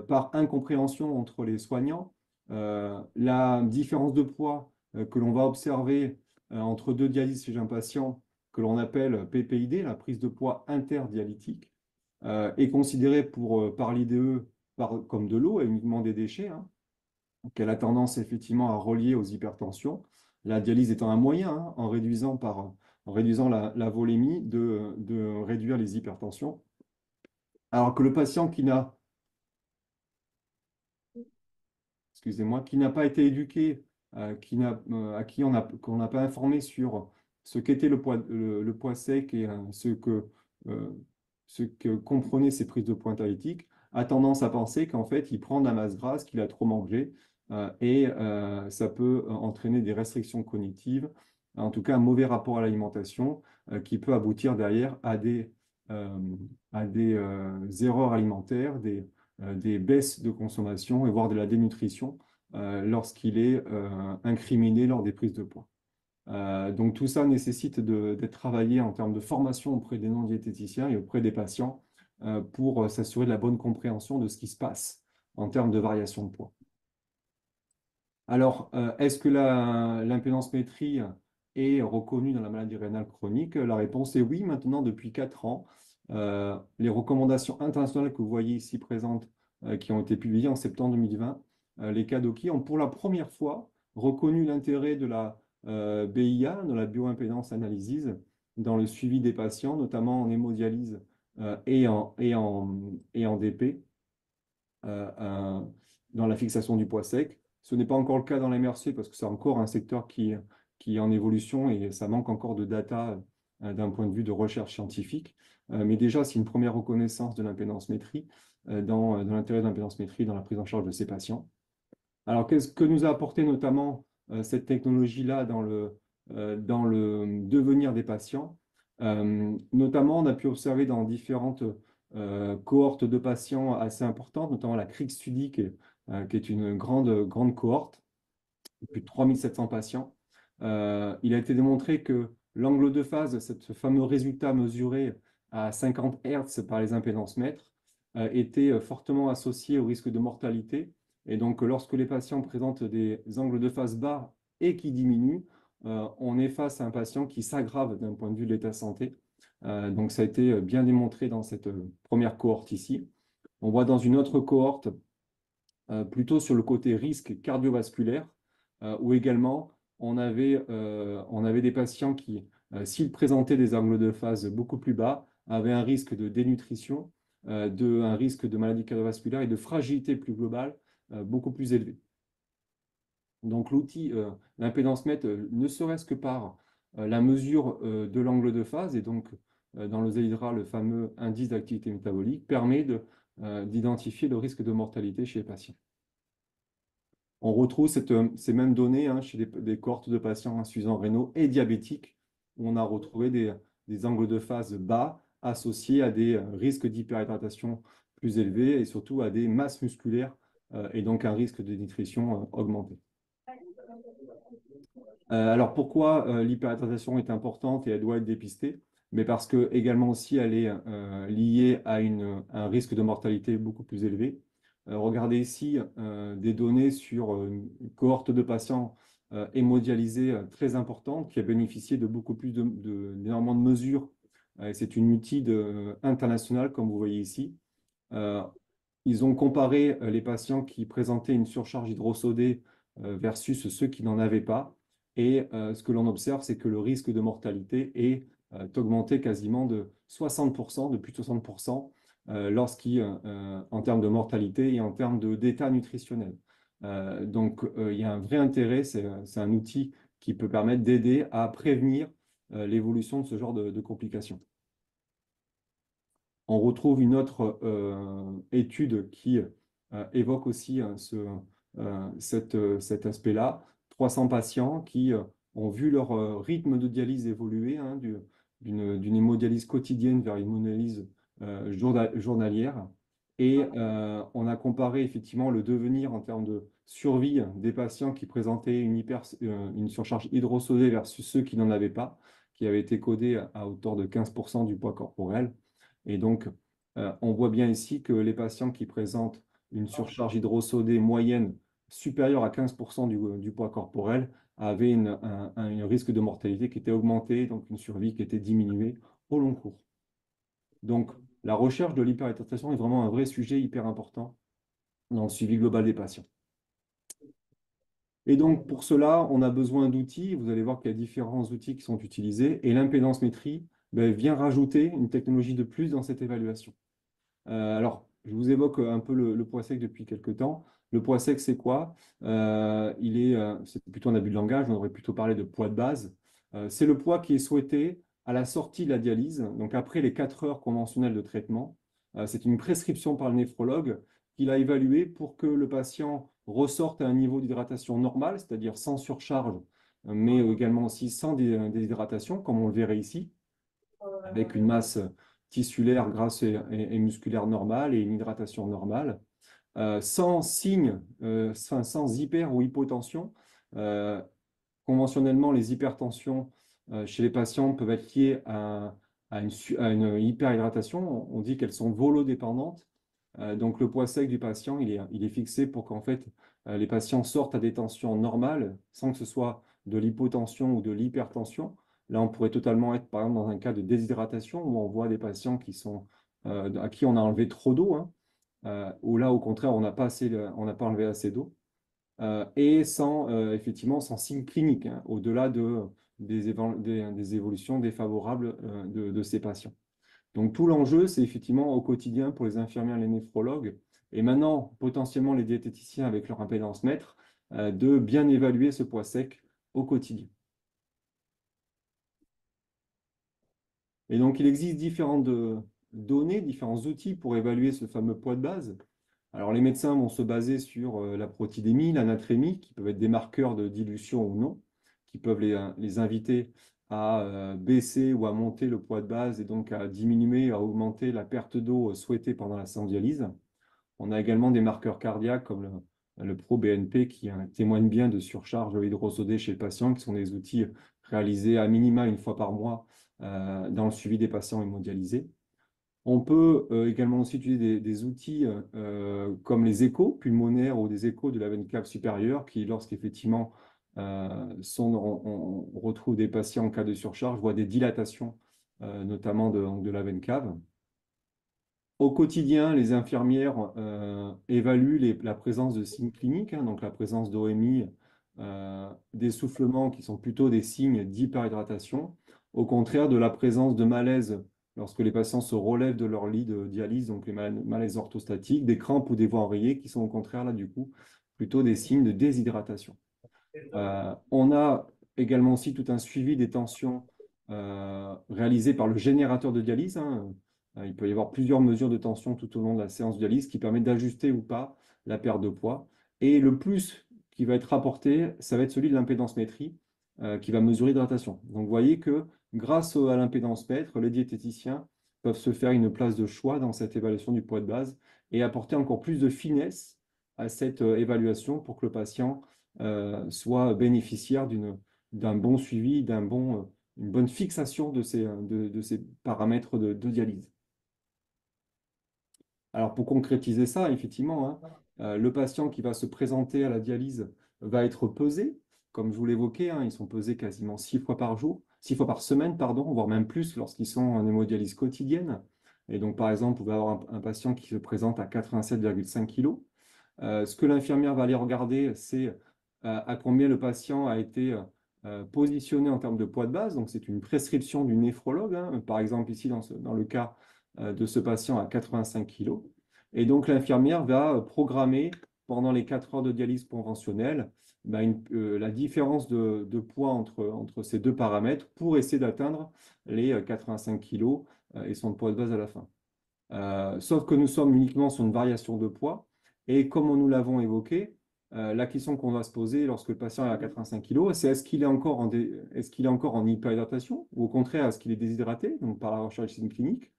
par incompréhension entre les soignants. La différence de poids que l'on va observer entre deux dialyses chez un patient, que l'on appelle PPID, la prise de poids interdialytique, est considérée par l'IDE comme de l'eau et uniquement des déchets, hein, qu'elle a tendance effectivement à relier aux hypertensions. La dialyse étant un moyen, hein, en réduisant la volémie, de réduire les hypertensions. Alors que le patient excusez-moi, qui n'a pas été éduqué, à qui qu'on n'a pas informé sur ce qu'était le poids sec et euh, ce que comprenaient ces prises de poids interlytiques, a tendance à penser qu'en fait, il prend de la masse grasse, qu'il a trop mangé, et ça peut entraîner des restrictions cognitives, en tout cas un mauvais rapport à l'alimentation, qui peut aboutir derrière euh, à des erreurs alimentaires, des baisses de consommation et voire de la dénutrition lorsqu'il est incriminé lors des prises de poids. Donc tout ça nécessite d'être travaillé en termes de formation auprès des non-diététiciens et auprès des patients pour s'assurer de la bonne compréhension de ce qui se passe en termes de variation de poids. Alors, est-ce que l'impédance métrie est reconnue dans la maladie rénale chronique? La réponse est oui, maintenant depuis 4 ans. Les recommandations internationales que vous voyez ici présentes, qui ont été publiées en septembre 2020, les KDOQI ont pour la première fois reconnu l'intérêt de la BIA, de la bioimpédance analysis, dans le suivi des patients, notamment en hémodialyse et en DP, dans la fixation du poids sec. Ce n'est pas encore le cas dans l'MRC parce que c'est encore un secteur qui est en évolution et ça manque encore de data d'un point de vue de recherche scientifique. Mais déjà, c'est une première reconnaissance de l'impédance-métrie dans l'intérêt de l'impédance-métrie dans la prise en charge de ces patients. Alors, qu'est-ce que nous a apporté notamment cette technologie-là dans le devenir des patients. Notamment, on a pu observer dans différentes cohortes de patients assez importantes, notamment la CRIC Study, qui est une grande cohorte, plus de 3700 patients. Il a été démontré que l'angle de phase, ce fameux résultat mesuré à 50 Hz par les impédances mètres, était fortement associé au risque de mortalité. Et donc, lorsque les patients présentent des angles de phase bas et qui diminuent, on est face à un patient qui s'aggrave d'un point de vue de l'état de santé. Donc, ça a été bien démontré dans cette première cohorte ici. On voit dans une autre cohorte, plutôt sur le côté risque cardiovasculaire, où également on avait des patients qui, s'ils présentaient des angles de phase beaucoup plus bas, avaient un risque de dénutrition, un risque de maladie cardiovasculaire et de fragilité plus globale beaucoup plus élevé. Donc l'outil, l'impédance mètre, ne serait-ce que par la mesure de l'angle de phase, et donc dans le ZEIDRA, le fameux indice d'activité métabolique, permet d'identifier le risque de mortalité chez les patients. On retrouve ces mêmes données chez des cohortes de patients insuffisants rénaux et diabétiques, où on a retrouvé des angles de phase bas associés à des risques d'hyperhydratation plus élevés et surtout à des masses musculaires et donc un risque de nutrition augmenté. Alors pourquoi l'hyperhydratation est importante et elle doit être dépistée? Mais parce que également aussi elle est liée à un risque de mortalité beaucoup plus élevé. Regardez ici des données sur une cohorte de patients hémodialysés très importante qui a bénéficié de beaucoup plus d'énormément de mesures. C'est une outil internationale, comme vous voyez ici. Ils ont comparé les patients qui présentaient une surcharge hydrosodée versus ceux qui n'en avaient pas. Et ce que l'on observe, c'est que le risque de mortalité est augmenté quasiment de 60%, de plus de 60%, en termes de mortalité et en termes d'état nutritionnel. Donc, il y a un vrai intérêt, c'est un outil qui peut permettre d'aider à prévenir l'évolution de ce genre de complications. On retrouve une autre étude qui évoque aussi cet aspect-là. 300 patients qui ont vu leur rythme de dialyse évoluer d'une hémodialyse quotidienne vers une hémodialyse journalière. Et on a comparé effectivement le devenir en termes de survie des patients qui présentaient une surcharge hydrosodée versus ceux qui n'en avaient pas, qui avaient été codés à hauteur de 15% du poids corporel. Et donc, on voit bien ici que les patients qui présentent une surcharge hydrosodée moyenne supérieure à 15% du poids corporel avaient un risque de mortalité qui était augmenté, donc une survie qui était diminuée au long cours. Donc, la recherche de l'hyperhydratation est vraiment un vrai sujet hyper important dans le suivi global des patients. Et donc, pour cela, on a besoin d'outils. Vous allez voir qu'il y a différents outils qui sont utilisés. Et l'impédance-métrie vient rajouter une technologie de plus dans cette évaluation. Alors, je vous évoque un peu le poids sec depuis quelques temps. Le poids sec, c'est quoi? C'est plutôt un abus de langage, on aurait plutôt parlé de poids de base. C'est le poids qui est souhaité à la sortie de la dialyse, donc après les 4 heures conventionnelles de traitement. C'est une prescription par le néphrologue qu'il a évaluée pour que le patient ressorte à un niveau d'hydratation normal, c'est-à-dire sans surcharge, mais également aussi sans déshydratation, comme on le verrait ici, avec une masse tissulaire, grasse et musculaire normale et une hydratation normale, sans signe, sans hyper ou hypotension. Conventionnellement, les hypertensions chez les patients peuvent être liées à une hyperhydratation. On dit qu'elles sont volodépendantes. Donc le poids sec du patient, il est fixé pour qu'en fait les patients sortent à des tensions normales, sans que ce soit de l'hypotension ou de l'hypertension. Là, on pourrait totalement être, par exemple, dans un cas de déshydratation, où on voit des patients à qui on a enlevé trop d'eau, ou là, au contraire, on n'a pas enlevé assez d'eau, et effectivement, sans signe clinique, au-delà des évolutions défavorables de ces patients. Donc, tout l'enjeu, c'est effectivement au quotidien pour les infirmières, les néphrologues, et maintenant, potentiellement, les diététiciens avec leur impédance mètre, de bien évaluer ce poids sec au quotidien. Et donc, il existe différentes données, différents outils pour évaluer ce fameux poids de base. Alors, les médecins vont se baser sur la protidémie, la natrémie, qui peuvent être des marqueurs de dilution ou non, qui peuvent les inviter à baisser ou à monter le poids de base et donc à diminuer, à augmenter la perte d'eau souhaitée pendant la séance de dialyse. On a également des marqueurs cardiaques comme le pro-BNP qui témoigne bien de surcharge hydrosodée chez le patient, qui sont des outils réalisés à minima une fois par mois dans le suivi des patients hémodialysés. On peut également aussi utiliser des outils comme les échos pulmonaires ou des échos de la veine cave supérieure qui, lorsqu'effectivement on retrouve des patients en cas de surcharge, voient des dilatations, notamment de la veine cave. Au quotidien, les infirmières évaluent la présence de signes cliniques, hein, donc la présence d'OMI, d'essoufflement qui sont plutôt des signes d'hyperhydratation, au contraire de la présence de malaise lorsque les patients se relèvent de leur lit de dialyse, donc les malaises orthostatiques, des crampes ou des voies enrayées qui sont au contraire là du coup plutôt des signes de déshydratation. On a également aussi tout un suivi des tensions réalisé par le générateur de dialyse, hein. Il peut y avoir plusieurs mesures de tension tout au long de la séance de dialyse qui permettent d'ajuster ou pas la perte de poids. Et le plus qui va être rapporté, ça va être celui de l'impédance-métrie qui va mesurer l'hydratation. Donc vous voyez que grâce à l'impédance-mètre, les diététiciens peuvent se faire une place de choix dans cette évaluation du poids de base et apporter encore plus de finesse à cette évaluation pour que le patient soit bénéficiaire d'un bon suivi, une bonne fixation de ces paramètres de dialyse. Alors pour concrétiser ça, effectivement, hein, le patient qui va se présenter à la dialyse va être pesé, comme je vous l'évoquais, hein, ils sont pesés quasiment 6 fois par jour, 6 fois par semaine, pardon, voire même plus lorsqu'ils sont en hémodialyse quotidienne. Et donc, par exemple, vous pouvez avoir un patient qui se présente à 87,5 kg. Ce que l'infirmière va aller regarder, c'est à combien le patient a été positionné en termes de poids de base. Donc, c'est une prescription du néphrologue, hein. Par exemple, ici, dans le cas de ce patient à 85 kg. Et donc, l'infirmière va programmer pendant les 4 heures de dialyse conventionnelle la différence de poids entre ces deux paramètres pour essayer d'atteindre les 85 kg et son poids de base à la fin. Sauf que nous sommes uniquement sur une variation de poids. Et comme nous l'avons évoqué, la question qu'on va se poser lorsque le patient est à 85 kg, c'est est-ce qu'il est encore en hyperhydratation ou au contraire, est-ce qu'il est déshydraté, donc par la recherche de signes cliniques?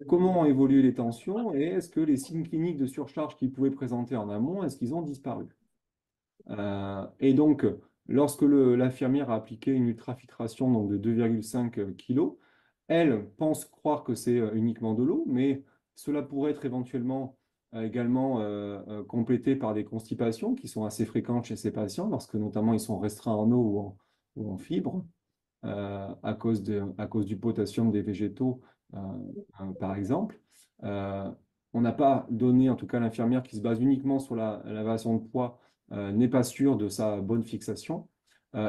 Comment ont évolué les tensions et est-ce que les signes cliniques de surcharge qu'il pouvait présenter en amont, est-ce qu'ils ont disparu? Et donc, lorsque l'infirmière a appliqué une ultrafiltration donc de 2,5 kg, elle pense croire que c'est uniquement de l'eau, mais cela pourrait être éventuellement également complété par des constipations qui sont assez fréquentes chez ces patients, lorsque notamment ils sont restreints en eau ou en fibres, à cause du potassium des végétaux, euh, par exemple. Euh, on n'a pas donné, en tout cas l'infirmière qui se base uniquement sur la variation de poids, n'est pas sûre de sa bonne fixation.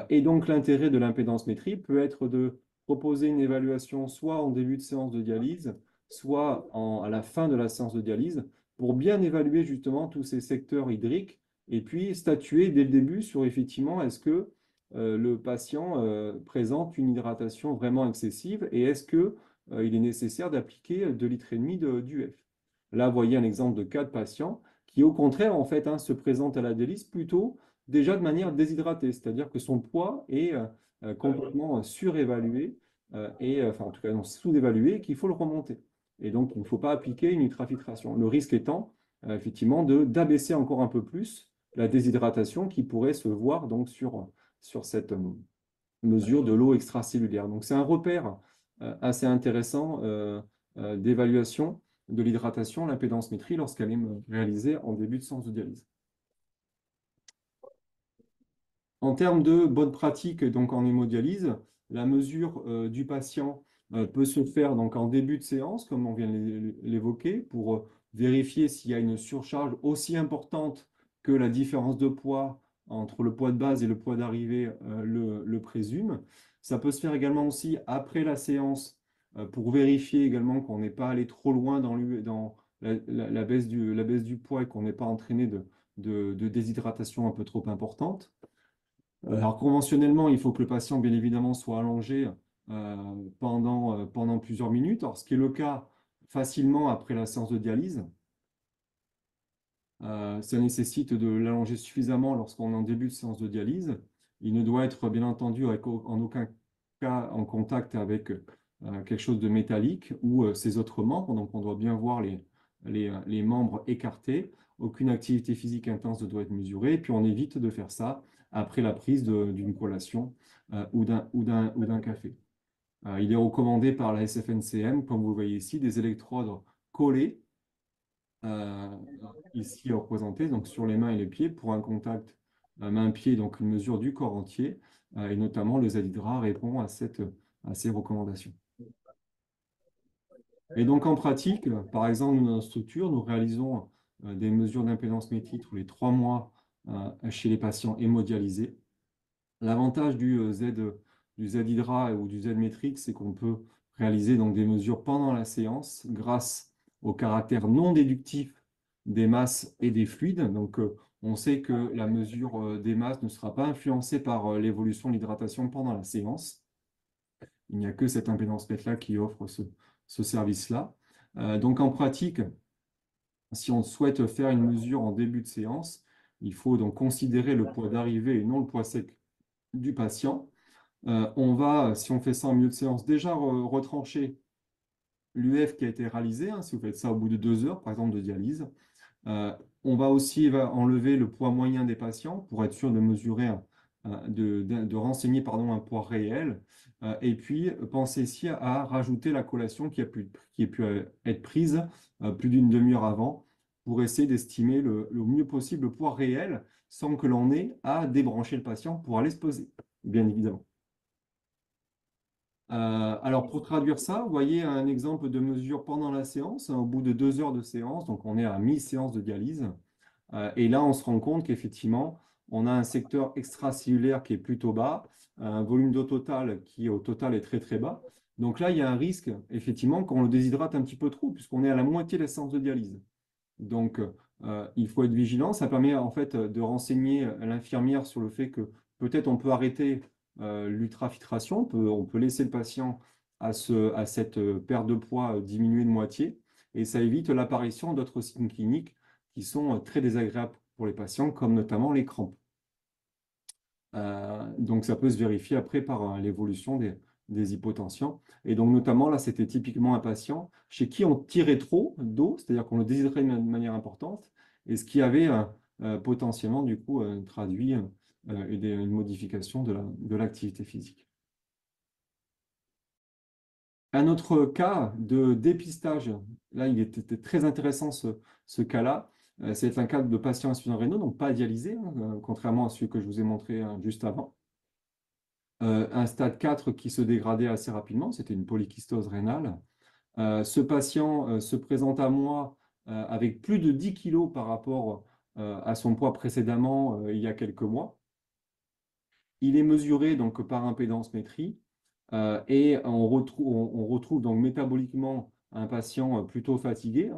Et donc l'intérêt de l'impédance-métrie peut être de proposer une évaluation soit en début de séance de dialyse, soit à la fin de la séance de dialyse, pour bien évaluer justement tous ces secteurs hydriques et puis statuer dès le début sur effectivement est-ce que le patient présente une hydratation vraiment excessive et est-ce que il est nécessaire d'appliquer 2,5 litres d'UF. Là, vous voyez un exemple de cas de patient qui, au contraire, en fait, hein, se présente à la dialyse plutôt déjà de manière déshydratée, c'est-à-dire que son poids est complètement surévalué enfin, en tout cas, non, sous-évalué, qu'il faut le remonter. Et donc, il ne faut pas appliquer une ultrafiltration. Le risque étant, effectivement, d'abaisser encore un peu plus la déshydratation qui pourrait se voir donc sur cette mesure de l'eau extracellulaire. Donc, c'est un repère assez intéressant d'évaluation de l'hydratation, l'impédance-métrie, lorsqu'elle est réalisée en début de séance de dialyse. En termes de bonne pratique donc en hémodialyse, la mesure du patient peut se faire donc en début de séance, comme on vient de l'évoquer, pour vérifier s'il y a une surcharge aussi importante que la différence de poids entre le poids de base et le poids d'arrivée le présume. Ça peut se faire également aussi après la séance pour vérifier également qu'on n'est pas allé trop loin dans la baisse la baisse du poids et qu'on n'est pas entraîné de déshydratation un peu trop importante. Alors, conventionnellement, il faut que le patient, bien évidemment, soit allongé pendant plusieurs minutes. Alors, ce qui est le cas facilement après la séance de dialyse. Ça nécessite de l'allonger suffisamment lorsqu'on est en début de séance de dialyse. Il ne doit être bien entendu en aucun cas en contact avec quelque chose de métallique ou ses autres membres. Donc on doit bien voir les membres écartés. Aucune activité physique intense ne doit être mesurée. Et puis on évite de faire ça après la prise d'une collation ou d'un café. Il est recommandé par la SFNCM, comme vous le voyez ici, des électrodes collées euh, ici représenté donc sur les mains et les pieds pour un contact main-pied, donc une mesure du corps entier, et notamment le Z-Hydra répond à ces recommandations. Et donc en pratique, par exemple, dans notre structure, nous réalisons des mesures d'impédance métrique tous les 3 mois chez les patients hémodialysés. L'avantage du Z-Hydra ou du Z-métrique, c'est qu'on peut réaliser donc des mesures pendant la séance grâce au caractère non déductif des masses et des fluides. Donc, on sait que la mesure des masses ne sera pas influencée par l'évolution de l'hydratation pendant la séance. Il n'y a que cette impédance mètre-là qui offre ce service-là. Donc, en pratique, si on souhaite faire une mesure en début de séance, il faut donc considérer le poids d'arrivée et non le poids sec du patient. On va, si on fait ça en milieu de séance, déjà retrancher l'UF qui a été réalisé, hein, si vous faites ça au bout de 2 heures, par exemple, de dialyse. On va aussi enlever le poids moyen des patients pour être sûr de mesurer, de renseigner pardon, un poids réel. Et puis, pensez ici à rajouter la collation qui a pu être prise plus d'une demi-heure avant pour essayer d'estimer le mieux possible le poids réel sans que l'on ait à débrancher le patient pour aller se poser, bien évidemment. Alors, pour traduire ça, vous voyez un exemple de mesure pendant la séance, hein, au bout de 2 heures de séance, donc on est à mi-séance de dialyse. Et là, on se rend compte qu'effectivement, on a un secteur extracellulaire qui est plutôt bas, un volume d'eau total qui, au total, est très très bas. Donc là, il y a un risque, effectivement, qu'on le déshydrate un petit peu trop, puisqu'on est à la moitié de la séance de dialyse. Donc, il faut être vigilant. Ça permet en fait de renseigner l'infirmière sur le fait que peut-être on peut arrêter l'ultrafiltration, on peut laisser le patient à cette perte de poids diminuer de moitié, et ça évite l'apparition d'autres signes cliniques qui sont très désagréables pour les patients, comme notamment les crampes. Donc, ça peut se vérifier après par l'évolution des hypotensions. Et donc, notamment, là, c'était typiquement un patient chez qui on tirait trop d'eau, c'est-à-dire qu'on le déshydratait de manière importante, et ce qui avait potentiellement, du coup, traduit une modification de l'activité physique. Un autre cas de dépistage, là, il était très intéressant ce cas-là. C'est un cas de patient insuffisant rénal, donc pas dialysé, hein, contrairement à celui que je vous ai montré juste avant. Un stade 4 qui se dégradait assez rapidement, c'était une polykystose rénale. Ce patient se présente à moi avec plus de 10 kg par rapport à son poids précédemment il y a quelques mois. Il est mesuré donc par impédance-métrie et on retrouve donc métaboliquement un patient plutôt fatigué,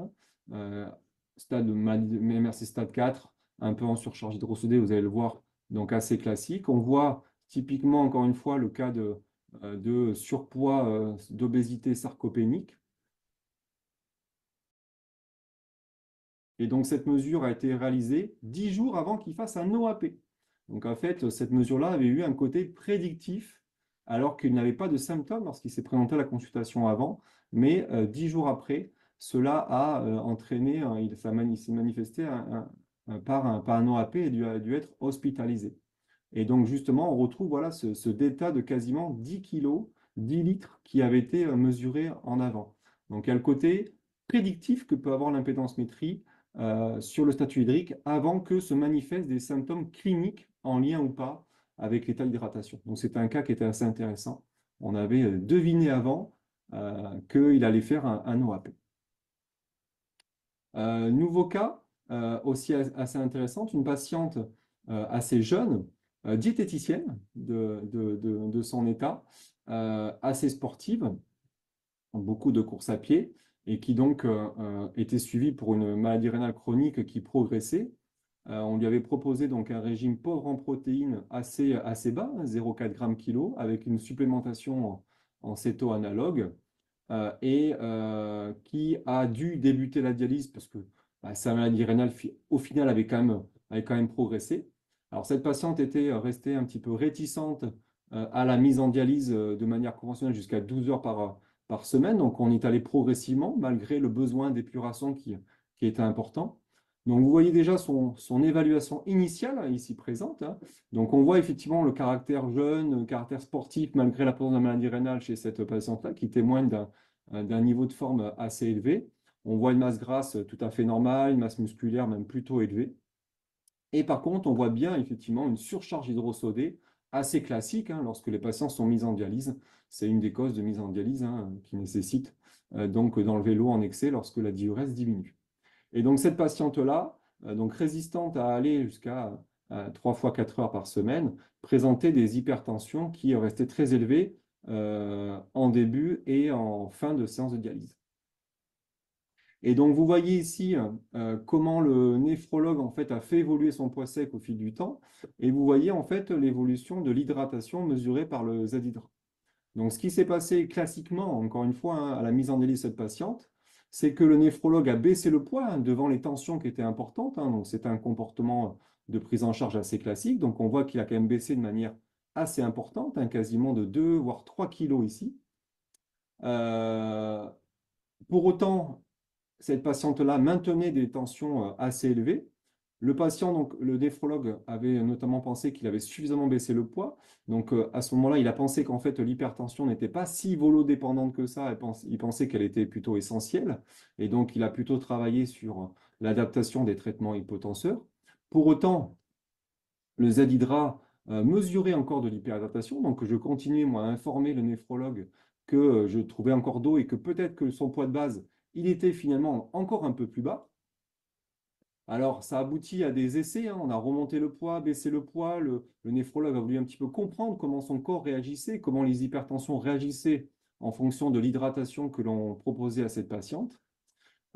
hein, stade MRC stade 4, un peu en surcharge hydrosodée, vous allez le voir, donc assez classique. On voit typiquement, encore une fois, le cas de surpoids, d'obésité sarcopénique. Et donc, cette mesure a été réalisée 10 jours avant qu'il fasse un OAP. Donc, en fait, cette mesure-là avait eu un côté prédictif, alors qu'il n'avait pas de symptômes lorsqu'il s'est présenté à la consultation avant. Mais 10 jours après, cela a entraîné, il s'est manifesté par un OAP et a dû être hospitalisé. Et donc, justement, on retrouve voilà, ce delta de quasiment 10 kg, 10 litres qui avait été mesuré en avant. Donc, il y a le côté prédictif que peut avoir l'impédance métrie sur le statut hydrique avant que se manifestent des symptômes cliniques en lien ou pas avec l'état d'hydratation. Donc, c'était un cas qui était assez intéressant. On avait deviné avant qu'il allait faire un OAP. Nouveau cas, aussi assez intéressante, une patiente assez jeune, diététicienne de son état, assez sportive, beaucoup de courses à pied, et qui donc était suivie pour une maladie rénale chronique qui progressait. On lui avait proposé donc un régime pauvre en protéines assez bas, 0,4 g/kg, avec une supplémentation en céto-analogue, et qui a dû débuter la dialyse parce que sa maladie rénale, au final, avait quand même progressé. Alors, cette patiente était restée un petit peu réticente à la mise en dialyse de manière conventionnelle jusqu'à 12 heures par semaine. Donc, on est allé progressivement, malgré le besoin d'épuration qui était important. Donc, vous voyez déjà son évaluation initiale hein, ici présente. Hein. Donc, on voit effectivement le caractère jeune, le caractère sportif, malgré la présence de la maladie rénale chez cette patiente-là, qui témoigne d'un niveau de forme assez élevé. On voit une masse grasse tout à fait normale, une masse musculaire même plutôt élevée. Et par contre, on voit bien effectivement une surcharge hydrosodée assez classique hein, lorsque les patients sont mis en dialyse. C'est une des causes de mise en dialyse hein, qui nécessite donc d'enlever l'eau en excès lorsque la diurèse diminue. Et donc cette patiente-là, donc résistante à aller jusqu'à 3 fois 4 heures par semaine, présentait des hypertensions qui restaient très élevées en début et en fin de séance de dialyse. Et donc, vous voyez ici comment le néphrologue en fait, a fait évoluer son poids sec au fil du temps. Et vous voyez en fait l'évolution de l'hydratation mesurée par le Z-hydra. Donc, ce qui s'est passé classiquement, encore une fois, hein, à la mise en délit de cette patiente, c'est que le néphrologue a baissé le poids hein, devant les tensions qui étaient importantes. Hein. Donc, c'est un comportement de prise en charge assez classique. Donc, on voit qu'il a quand même baissé de manière assez importante, hein, quasiment de 2 voire 3 kilos ici. Euh, pour autant, cette patiente-là maintenait des tensions assez élevées. Le patient, donc le néphrologue, avait notamment pensé qu'il avait suffisamment baissé le poids. Donc à ce moment-là, il a pensé qu'en fait l'hypertension n'était pas si volodépendante que ça. Il pensait qu'elle était plutôt essentielle. Et donc il a plutôt travaillé sur l'adaptation des traitements hypotenseurs. Pour autant, le Z-hydra mesurait encore de l'hyperhydratation. Donc je continuais moi à informer le néphrologue que je trouvais encore d'eau et que peut-être que son poids de base, il était finalement encore un peu plus bas. Alors, ça aboutit à des essais. Hein. On a remonté le poids, baissé le poids. Le néphrologue a voulu un petit peu comprendre comment son corps réagissait, comment les hypertensions réagissaient en fonction de l'hydratation que l'on proposait à cette patiente.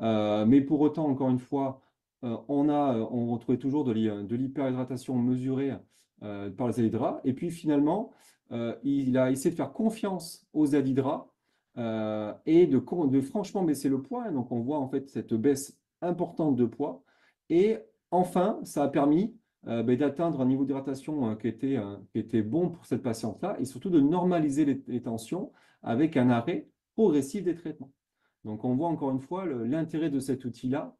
Mais pour autant, encore une fois, on retrouvait toujours de l'hyperhydratation mesurée par le Z-hydra. Et puis finalement, il a essayé de faire confiance au Z-hydra et de franchement baisser le poids. Donc on voit en fait cette baisse importante de poids. Et enfin, ça a permis d'atteindre un niveau d'hydratation qui était bon pour cette patiente-là et surtout de normaliser les tensions avec un arrêt progressif des traitements. Donc on voit encore une fois l'intérêt de cet outil-là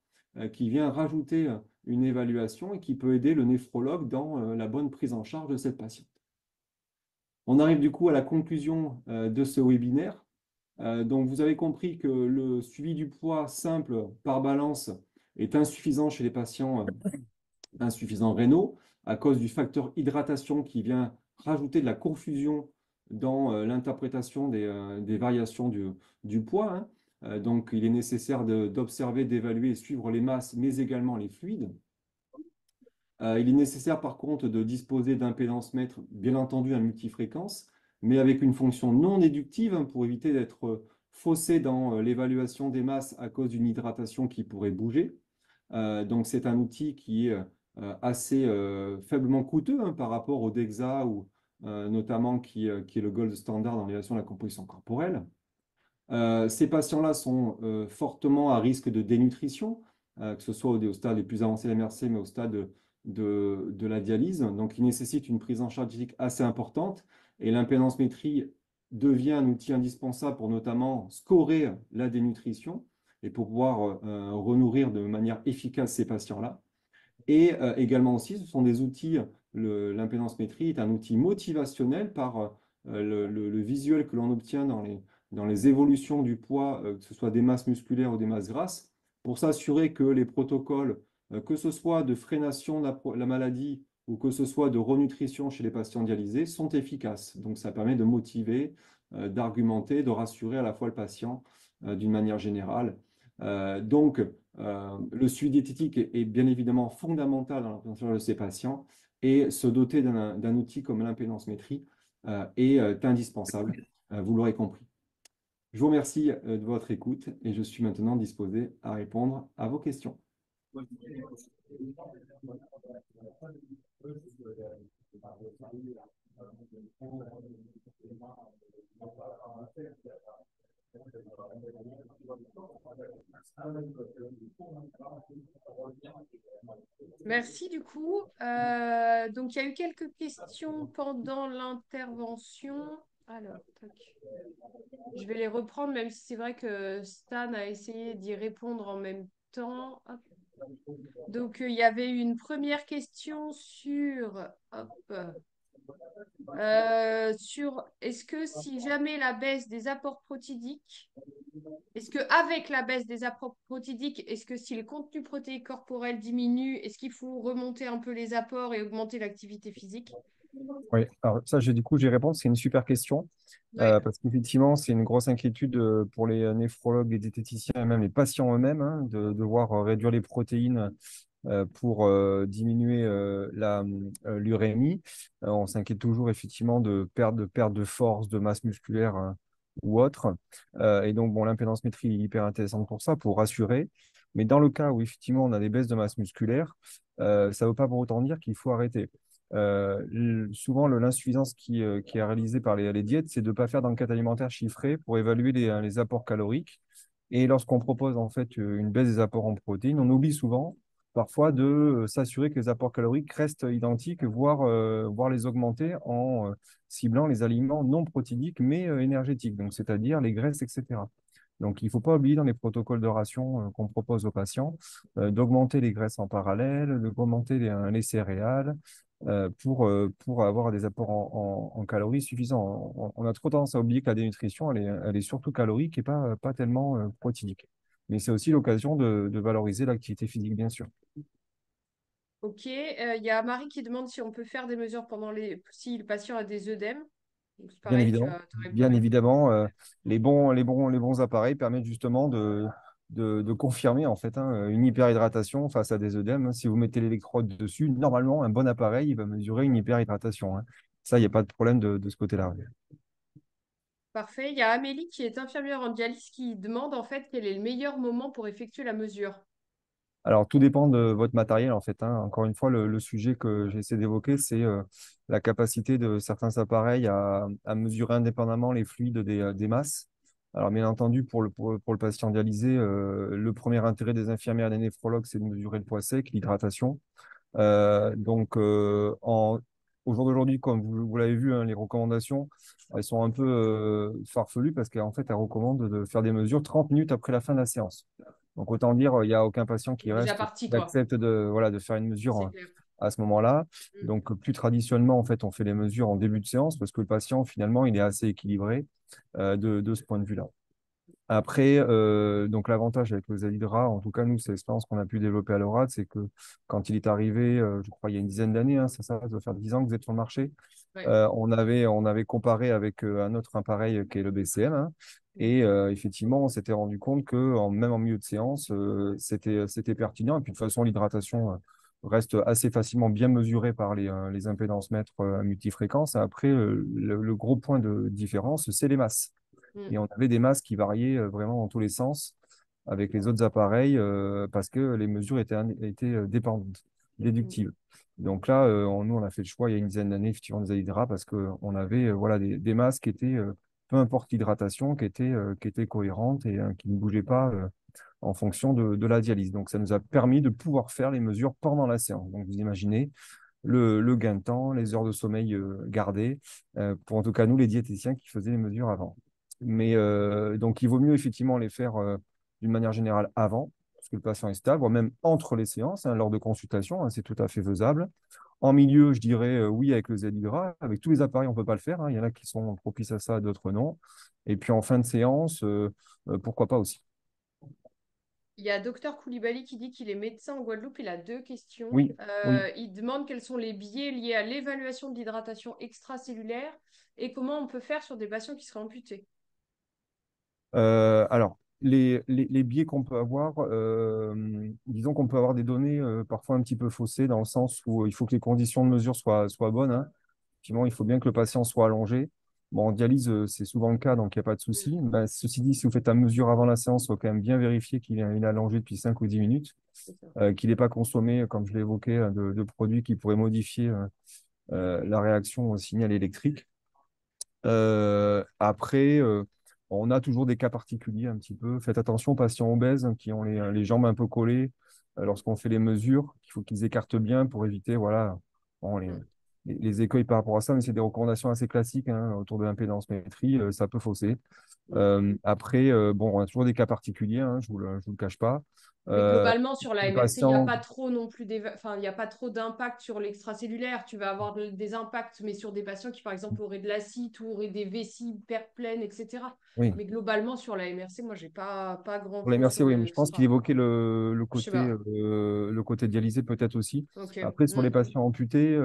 qui vient rajouter une évaluation et qui peut aider le néphrologue dans la bonne prise en charge de cette patiente. On arrive du coup à la conclusion de ce webinaire. Donc vous avez compris que le suivi du poids simple par balance est insuffisant chez les patients insuffisants rénaux à cause du facteur hydratation qui vient rajouter de la confusion dans l'interprétation des variations du poids. Hein. Donc, il est nécessaire d'observer, d'évaluer et suivre les masses, mais également les fluides. Il est nécessaire, par contre, de disposer d'impédance mètre, bien entendu, à multifréquence, mais avec une fonction non déductive hein, pour éviter d'être faussé dans l'évaluation des masses à cause d'une hydratation qui pourrait bouger. Donc, c'est un outil qui est assez faiblement coûteux hein, par rapport au DEXA, ou, notamment qui est le gold standard dans l'évaluation de la composition corporelle. Ces patients-là sont fortement à risque de dénutrition, que ce soit au stade les plus avancés de la MRC, mais au stade de la dialyse. Donc, il nécessite une prise en charge physique assez importante. Et l'impédance-métrie devient un outil indispensable pour notamment scorer la dénutrition et pour pouvoir renourrir de manière efficace ces patients-là. Et également aussi, ce sont des outils, l'impédance-métrie est un outil motivationnel par le visuel que l'on obtient dans les évolutions du poids, que ce soit des masses musculaires ou des masses grasses, pour s'assurer que les protocoles, que ce soit de freination de la maladie ou que ce soit de renutrition chez les patients dialysés, sont efficaces. Donc ça permet de motiver, d'argumenter, de rassurer à la fois le patient d'une manière générale. Donc, le suivi diététique est bien évidemment fondamental dans la prise en charge de ces patients et se doter d'un outil comme l'impédance-métrie est indispensable, vous l'aurez compris. Je vous remercie de votre écoute et je suis maintenant disposé à répondre à vos questions. Merci du coup. Donc, il y a eu quelques questions pendant l'intervention. Alors, tac. Je vais les reprendre, même si c'est vrai que Stan a essayé d'y répondre en même temps. Hop. Donc, il y avait une première question sur est-ce que si jamais la baisse des apports protidiques, est-ce que avec la baisse des apports protidiques, est-ce que si le contenu protéique corporel diminue, est-ce qu'il faut remonter un peu les apports et augmenter l'activité physique? Oui, alors ça, du coup, j'y réponds. C'est une super question Ouais. parce qu'effectivement, c'est une grosse inquiétude pour les néphrologues, les diététiciens et même les patients eux-mêmes hein, de devoir réduire les protéines pour diminuer l'urémie. On s'inquiète toujours effectivement de perte de force, de masse musculaire ou autre. Et donc, bon, l'impédance métrie est hyper intéressante pour ça, pour rassurer. Mais dans le cas où effectivement on a des baisses de masse musculaire, ça ne veut pas pour autant dire qu'il faut arrêter. Souvent, l'insuffisance qui est réalisée par les diètes, c'est de ne pas faire d'enquête alimentaire chiffrée pour évaluer les apports caloriques. Et lorsqu'on propose en fait une baisse des apports en protéines, on oublie souvent parfois de s'assurer que les apports caloriques restent identiques, voire les augmenter en ciblant les aliments non protéiques mais énergétiques, donc c'est-à-dire les graisses, etc. Donc, il ne faut pas oublier dans les protocoles de ration qu'on propose aux patients d'augmenter les graisses en parallèle, d'augmenter les céréales pour avoir des apports en calories suffisants. On a trop tendance à oublier que la dénutrition, elle est surtout calorique et pas tellement protéique. Mais c'est aussi l'occasion de valoriser l'activité physique, bien sûr. Ok. Il y a Marie qui demande si on peut faire des mesures si le patient a des œdèmes. Donc, c'est Bien pareil, évidemment, tu as bien répondu. évidemment, les bons appareils permettent justement de confirmer en fait hein, une hyperhydratation face à des œdèmes. Si vous mettez l'électrode dessus, normalement, un bon appareil il va mesurer une hyperhydratation. Hein. Ça, il n'y a pas de problème de ce côté-là. Parfait. Il y a Amélie qui est infirmière en dialyse qui demande en fait quel est le meilleur moment pour effectuer la mesure. Alors, tout dépend de votre matériel, en fait. Hein. Encore une fois, le sujet que j'essaie d'évoquer, c'est la capacité de certains appareils à mesurer indépendamment les fluides des masses. Alors, bien entendu, pour le patient dialysé, le premier intérêt des infirmières et des néphrologues, c'est de mesurer le poids sec, l'hydratation. Donc, au jour d'aujourd'hui, comme vous l'avez vu, hein, les recommandations, elles sont un peu farfelues parce qu'en fait, elles recommandent de faire des mesures 30 minutes après la fin de la séance. Donc, autant dire, il n'y a aucun patient qui Déjà reste, parti, qui quoi. accepte voilà, de faire une mesure C'est clair. à ce moment-là. Mm. Donc, plus traditionnellement, en fait, on fait les mesures en début de séance parce que le patient, finalement, il est assez équilibré de ce point de vue-là. Après, donc l'avantage avec le Zalidra, en tout cas, nous, c'est l'expérience qu'on a pu développer à l'ORAD, c'est que quand il est arrivé, je crois, il y a une dizaine d'années, hein, ça doit faire 10 ans que vous êtes sur le marché, Ouais. on avait comparé avec un autre appareil qui est le BCM, hein, Mm. et effectivement, on s'était rendu compte que même en milieu de séance, c'était pertinent. Et puis, de toute façon, l'hydratation reste assez facilement bien mesurée par les impédances mètres à multifréquence. Après, le gros point de différence, c'est les masses. Mm. Et on avait des masses qui variaient vraiment dans tous les sens avec les autres appareils parce que les mesures étaient dépendantes, Mm. déductibles. Donc là, nous, on a fait le choix il y a une dizaine d'années, effectivement, des Alidra parce qu'on avait voilà, des masses qui étaient, peu importe l'hydratation, qui étaient cohérentes et qui ne bougeaient pas en fonction de la dialyse. Donc ça nous a permis de pouvoir faire les mesures pendant la séance. Donc vous imaginez le gain de temps, les heures de sommeil gardées, pour en tout cas nous, les diététiciens qui faisaient les mesures avant. Mais donc, il vaut mieux effectivement les faire d'une manière générale avant, parce que le patient est stable, voire même entre les séances, hein, lors de consultation, hein, c'est tout à fait faisable. En milieu, je dirais oui avec le Z-Hydra. Avec tous les appareils, on ne peut pas le faire. Hein. Il y en a qui sont propices à ça, d'autres non. Et puis en fin de séance, pourquoi pas aussi. Il y a Docteur Koulibaly qui dit qu'il est médecin en Guadeloupe. Il a deux questions. Oui, oui. Il demande quels sont les biais liés à l'évaluation de l'hydratation extracellulaire et comment on peut faire sur des patients qui seraient amputés. Alors, les biais qu'on peut avoir, disons qu'on peut avoir des données parfois un petit peu faussées dans le sens où il faut que les conditions de mesure soient bonnes. Hein. Effectivement, il faut bien que le patient soit allongé. Bon, en dialyse, c'est souvent le cas, donc il n'y a pas de souci. Mm. Ben, ceci dit, si vous faites la mesure avant la séance, il faut quand même bien vérifier qu'il est allongé depuis 5 ou 10 minutes, C'est ça. qu'il n'ait pas consommé, comme je l'ai évoqué, de produits qui pourraient modifier la réaction au signal électrique. Après, on a toujours des cas particuliers un petit peu. Faites attention aux patients obèses hein, qui ont les jambes un peu collées. lorsqu'on fait les mesures, qu'il faut qu'ils écartent bien pour éviter voilà, bon, Mm, les écueils par rapport à ça, mais c'est des recommandations assez classiques hein, autour de l'impédance-métrie, ça peut fausser. mm. Après, bon, on a toujours des cas particuliers, hein, je vous le cache pas. Mais Euh, globalement, sur la les MRC, il n'y a patients, pas trop non plus enfin, il n'y a pas trop d'impact sur l'extracellulaire. Tu vas avoir des impacts, mais sur des patients qui, par exemple, auraient de l'acide ou auraient des vessies hyper pleines, etc. oui, Mais globalement, sur la MRC, moi, j'ai pas pour les grand-chose merci, sur oui, mais je pense qu'il l'extra. évoquait Je sais pas. le côté dialysé peut-être aussi. Ok. Après, sur les Mm, patients amputés,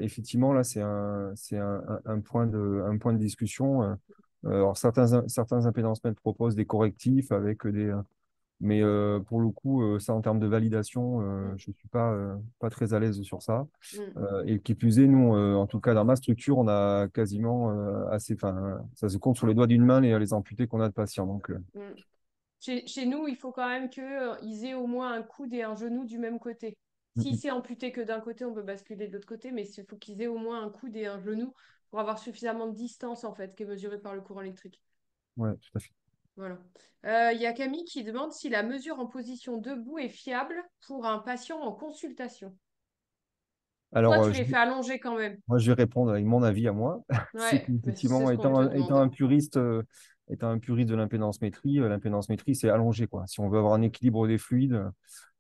effectivement, là, c'est un point de discussion. Alors, certains impédance-mètres proposent des correctifs avec mais pour le coup, ça, en termes de validation, mm, je ne suis pas très à l'aise sur ça. mm, Et qui plus est, nous, en tout cas, dans ma structure, on a quasiment enfin, ça se compte sur les doigts d'une main les amputés qu'on a de patients. Donc, mm. Chez nous, il faut quand même qu'ils aient au moins un coude et un genou du même côté. Si c'est amputé que d'un côté, on peut basculer de l'autre côté, mais il faut qu'ils aient au moins un coude et un genou pour avoir suffisamment de distance, en fait, qui est mesurée par le courant électrique. ouais, tout à fait. Voilà. Il y a Camille qui demande si la mesure en position debout est fiable pour un patient en consultation. Toi, Alors, tu les fais allonger quand même. moi, je vais répondre avec mon avis à moi. C'est Ouais, mais c'est qu'effectivement, ce qu'on te demandait. étant un puriste de l'impédance métrie, c'est allongé, quoi. Si on veut avoir un équilibre des fluides,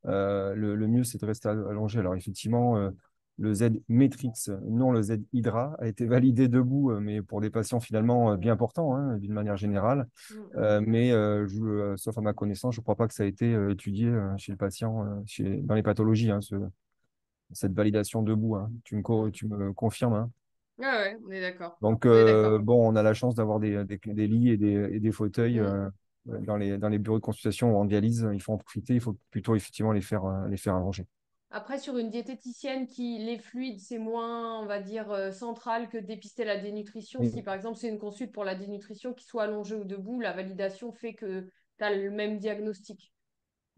le mieux, c'est de rester allongé. Alors, effectivement, le Z Matrix, non le Z Hydra, a été validé debout, mais pour des patients finalement bien portants, hein, d'une manière générale. Mm. Mais sauf à ma connaissance, je ne crois pas que ça a été étudié chez le patient, dans les pathologies, hein, cette validation debout. Hein. Mm. Tu me confirmes, hein. Ouais, ouais, on est d'accord. Donc, On est d'accord. bon, on a la chance d'avoir des lits et des fauteuils Mm. dans les bureaux de consultation ou en dialyse. Il faut en profiter. Il faut plutôt effectivement les faire allonger. Après, sur une diététicienne qui, les fluides, c'est moins, on va dire, central que de dépister la dénutrition. Oui, Si par exemple c'est une consulte pour la dénutrition, qui soit allongée ou debout, la validation fait que tu as le même diagnostic.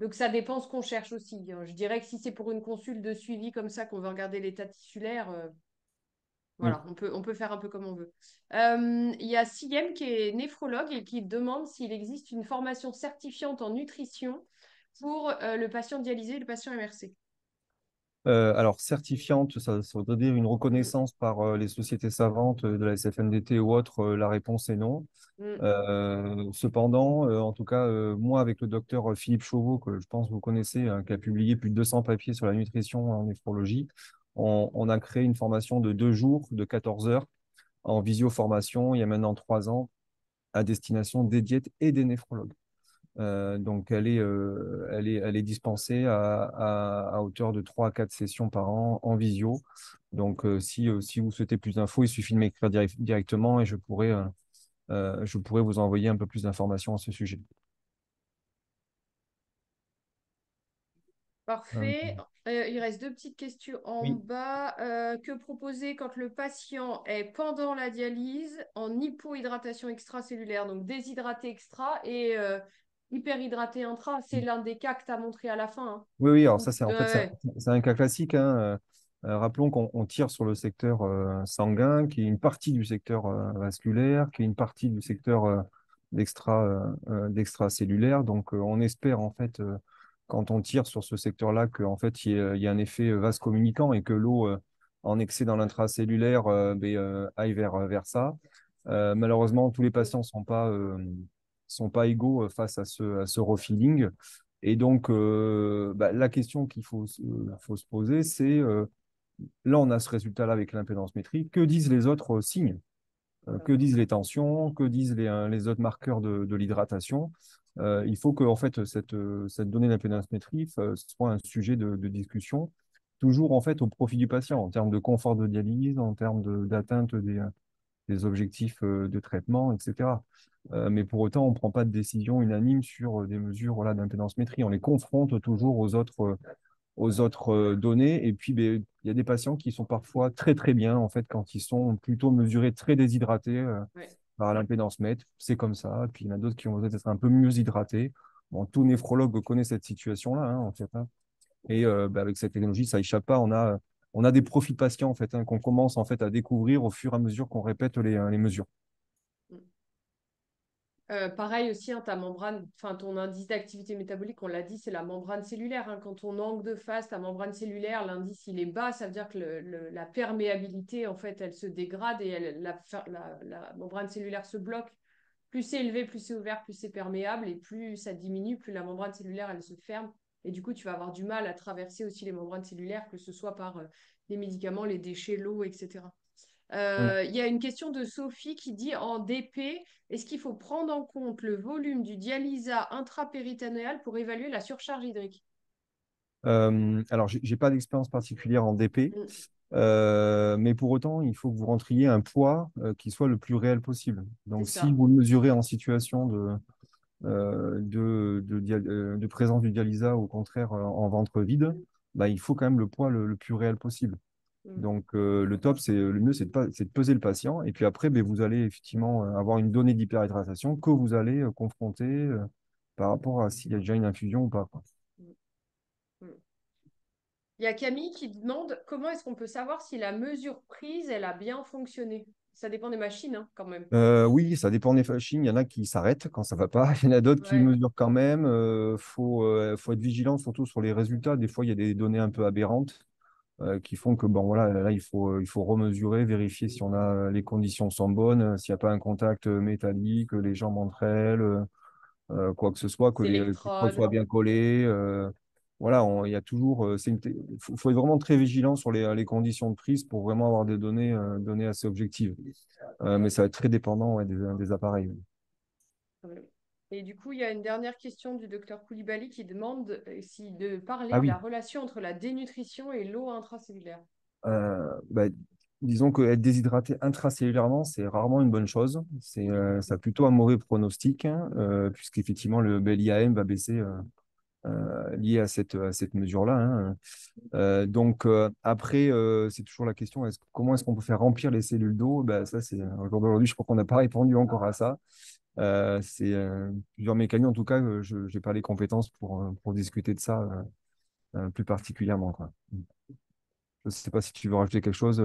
Donc ça dépend ce qu'on cherche aussi. Je dirais que si c'est pour une consulte de suivi comme ça, qu'on veut regarder l'état tissulaire, oui. voilà, on peut faire un peu comme on veut. Il y a Siem qui est néphrologue et qui demande s'il existe une formation certifiante en nutrition pour le patient dialysé et le patient MRC. Alors, certifiante, ça voudrait dire une Mm, reconnaissance par les sociétés savantes de la SFNDT ou autres. La réponse est non. mm, Cependant, en tout cas, moi, avec le docteur Philippe Chauveau, que je pense que vous connaissez, hein, qui a publié plus de 200 papiers sur la nutrition en néphrologie, on a créé une formation de 2 jours, de 14 heures, en visioformation, il y a maintenant 3 ans, à destination des diètes et des néphrologues. Donc, elle est dispensée à hauteur de 3 à 4 sessions par an en visio. Donc, si vous souhaitez plus d'infos, il suffit de m'écrire directement et je pourrais vous envoyer un peu plus d'informations à ce sujet. Euh, parfait. Il reste deux petites questions en oui, bas. Que proposer quand le patient est pendant la dialyse en hypohydratation extracellulaire, donc déshydraté extra et hyperhydraté intra? C'est l'un des cas que tu as montré à la fin. Hein. oui, alors ça, Ouais. c'est un cas classique, hein. Rappelons qu'on tire sur le secteur sanguin, qui est une partie du secteur vasculaire, qui est une partie du secteur d'extracellulaire. Donc, on espère, en fait, quand on tire sur ce secteur-là, qu'en fait, il y a un effet vase communicant et que l'eau en excès dans l'intracellulaire aille vers ça. Malheureusement, tous les patients ne sont pas égaux face à ce refilling. Et donc, la question faut se poser, c'est, là, on a ce résultat-là avec l'impédance métrique. Que disent les autres signes? Que disent les tensions? Que disent les autres marqueurs de l'hydratation? Il faut que, en fait, cette donnée d'impédance métrique soit un sujet de discussion, toujours, en fait, au profit du patient, en termes de confort de dialyse, en termes d'atteinte des objectifs de traitement, etc. Mais pour autant, on ne prend pas de décision unanime sur des mesures voilà, d'impédance-métrie. On les confronte toujours aux autres données. Et puis, ben, il y a des patients qui sont parfois très, très bien, en fait, quand ils sont plutôt mesurés très déshydratés Ouais. par l'impédance-mètre. C'est comme ça. Puis, il y en a d'autres qui vont peut-être être un peu mieux hydratés. Bon, tout néphrologue connaît cette situation-là, hein, en fait, hein. Et avec cette technologie, ça échappe pas. On a des profils patients, en fait, hein, qu'on commence, en fait, à découvrir au fur et à mesure qu'on répète les mesures. Pareil aussi, hein, ta membrane, enfin ton indice d'activité métabolique, on l'a dit, c'est la membrane cellulaire, hein. Quand on angle de phase, ta membrane cellulaire, l'indice il est bas, ça veut dire que la perméabilité, en fait, elle se dégrade et la membrane cellulaire se bloque. Plus c'est élevé, plus c'est ouvert, plus c'est perméable et plus ça diminue, plus la membrane cellulaire elle se ferme. Et du coup, tu vas avoir du mal à traverser aussi les membranes cellulaires, que ce soit par les médicaments, les déchets, l'eau, etc. Oui. Il y a une question de Sophie qui dit en DP, est-ce qu'il faut prendre en compte le volume du dialysat intrapéritonéal pour évaluer la surcharge hydrique? Alors, j'ai pas d'expérience particulière en DP, Mm, mais pour autant, il faut que vous rentriez un poids qui soit le plus réel possible. c'est Donc, si ça. vous le mesurez en situation de présence du dialysat, au contraire, en ventre vide, bah, il faut quand même le poids le plus réel possible. Mm. Donc, le mieux, c'est de peser le patient. Et puis après, ben, vous allez effectivement avoir une donnée d'hyperhydratation que vous allez confronter par rapport à s'il y a déjà une infusion ou pas, quoi. Mm. Mm. Il y a Camille qui demande comment est-ce qu'on peut savoir si la mesure prise, elle a bien fonctionné. Ça dépend des machines, hein, quand même. Oui, ça dépend des machines. Il y en a qui s'arrêtent quand ça va pas. Il y en a d'autres qui Ouais, mesurent quand même. Faut être vigilant surtout sur les résultats. Des fois, il y a des données un peu aberrantes qui font que bon, voilà, là, il faut remesurer, vérifier si les conditions sont bonnes, s'il n'y a pas un contact métallique, les jambes entre elles. Quoi que ce soit, que les les électrodes électrodes. soient bien collées. Voilà, il y a toujours. Faut être vraiment très vigilant sur les conditions de prise pour vraiment avoir des données assez objectives. Mais ça va être très dépendant, ouais, des appareils. Ouais. Et du coup, il y a une dernière question du docteur Koulibaly qui demande si de Ah parler de oui, la relation entre la dénutrition et l'eau intracellulaire. bah, disons que être déshydraté intracellulairement, c'est rarement une bonne chose. Ça a plutôt un mauvais pronostic, hein, puisqu'effectivement, l'IAM va baisser lié à cette mesure-là, hein. Donc après, c'est toujours la question, comment est-ce qu'on peut faire remplir les cellules d'eau? Ben, ça, au jour d'aujourd'hui, je crois qu'on n'a pas répondu encore à ça. C'est plusieurs mécanismes, en tout cas, je n'ai pas les compétences pour discuter de ça plus particulièrement, quoi. Je ne sais pas si tu veux rajouter quelque chose,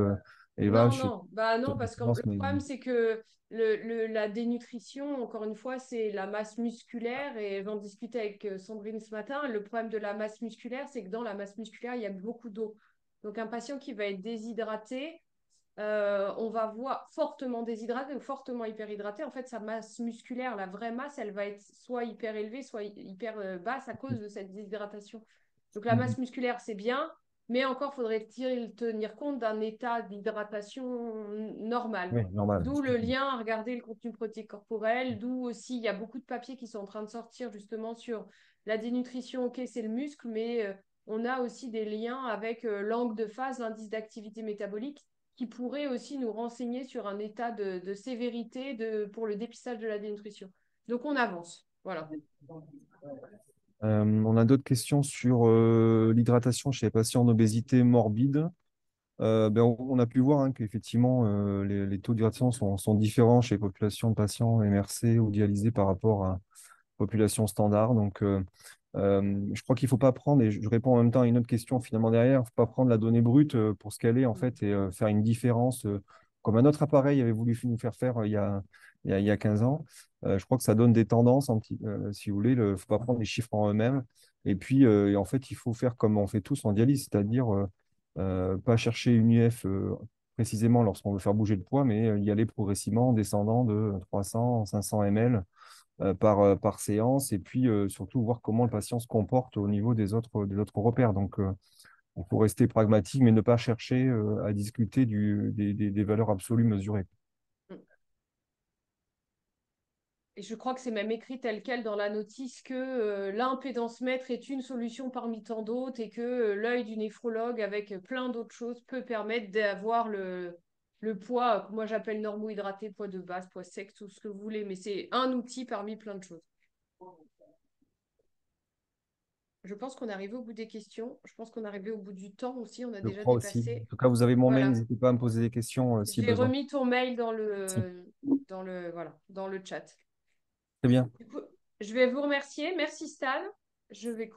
Eva, Non, je sais non, bah pas non, ton parce que expérience, le mais problème, c'est que la dénutrition, encore une fois, c'est la masse musculaire. Et j'en discutais avec Sandrine ce matin. Le problème de la masse musculaire, c'est que dans la masse musculaire, il y a beaucoup d'eau. Donc, un patient qui va être déshydraté, on va voir fortement déshydraté ou fortement hyperhydraté. En fait, sa masse musculaire, la vraie masse, elle va être soit hyper élevée, soit hyper basse à cause de cette déshydratation. Donc la masse Mhm. musculaire, c'est bien, mais encore faudrait-il tenir compte d'un état d'hydratation normal. Oui, normal. D'où le lien à regarder le contenu protéique corporel, d'où aussi il y a beaucoup de papiers qui sont en train de sortir justement sur la dénutrition. Ok, c'est le muscle, mais on a aussi des liens avec l'angle de phase, l'indice d'activité métabolique, qui pourrait aussi nous renseigner sur un état de sévérité pour le dépistage de la dénutrition. Donc on avance. Voilà. On a d'autres questions sur l'hydratation chez les patients en obésité morbide. Ben, on a pu voir, hein, qu'effectivement, les taux d'hydratation sont différents chez les populations de patients MRC ou dialysés par rapport à population standard. Donc, je crois qu'il ne faut pas prendre, et je réponds en même temps à une autre question finalement derrière, il ne faut pas prendre la donnée brute pour ce qu'elle est en fait et faire une différence comme un autre appareil avait voulu nous faire faire il y a 15 ans. Je crois que ça donne des tendances, si vous voulez. Il ne faut pas prendre les chiffres en eux-mêmes. Et puis, en fait, il faut faire comme on fait tous en dialyse, c'est-à-dire pas chercher une UF précisément lorsqu'on veut faire bouger le poids, mais y aller progressivement en descendant de 300, 500 ml par séance, et puis surtout voir comment le patient se comporte au niveau des autres repères. Donc, il faut rester pragmatique, mais ne pas chercher à discuter des valeurs absolues mesurées. Et je crois que c'est même écrit tel quel dans la notice que l'impédance mètre est une solution parmi tant d'autres et que l'œil du néphrologue avec plein d'autres choses peut permettre d'avoir le poids que moi j'appelle normo-hydraté, poids de base, poids sec, tout ce que vous voulez. Mais c'est un outil parmi plein de choses. Je pense qu'on est arrivé au bout des questions. Je pense qu'on est arrivé au bout du temps aussi. On a Je déjà crois aussi. En dépassé. tout cas, vous avez mon mail, Voilà. n'hésitez pas à me poser des questions si J'ai besoin. remis ton mail Merci. voilà, dans le chat. Très bien. Du coup, je vais vous remercier. Merci Stan. Je vais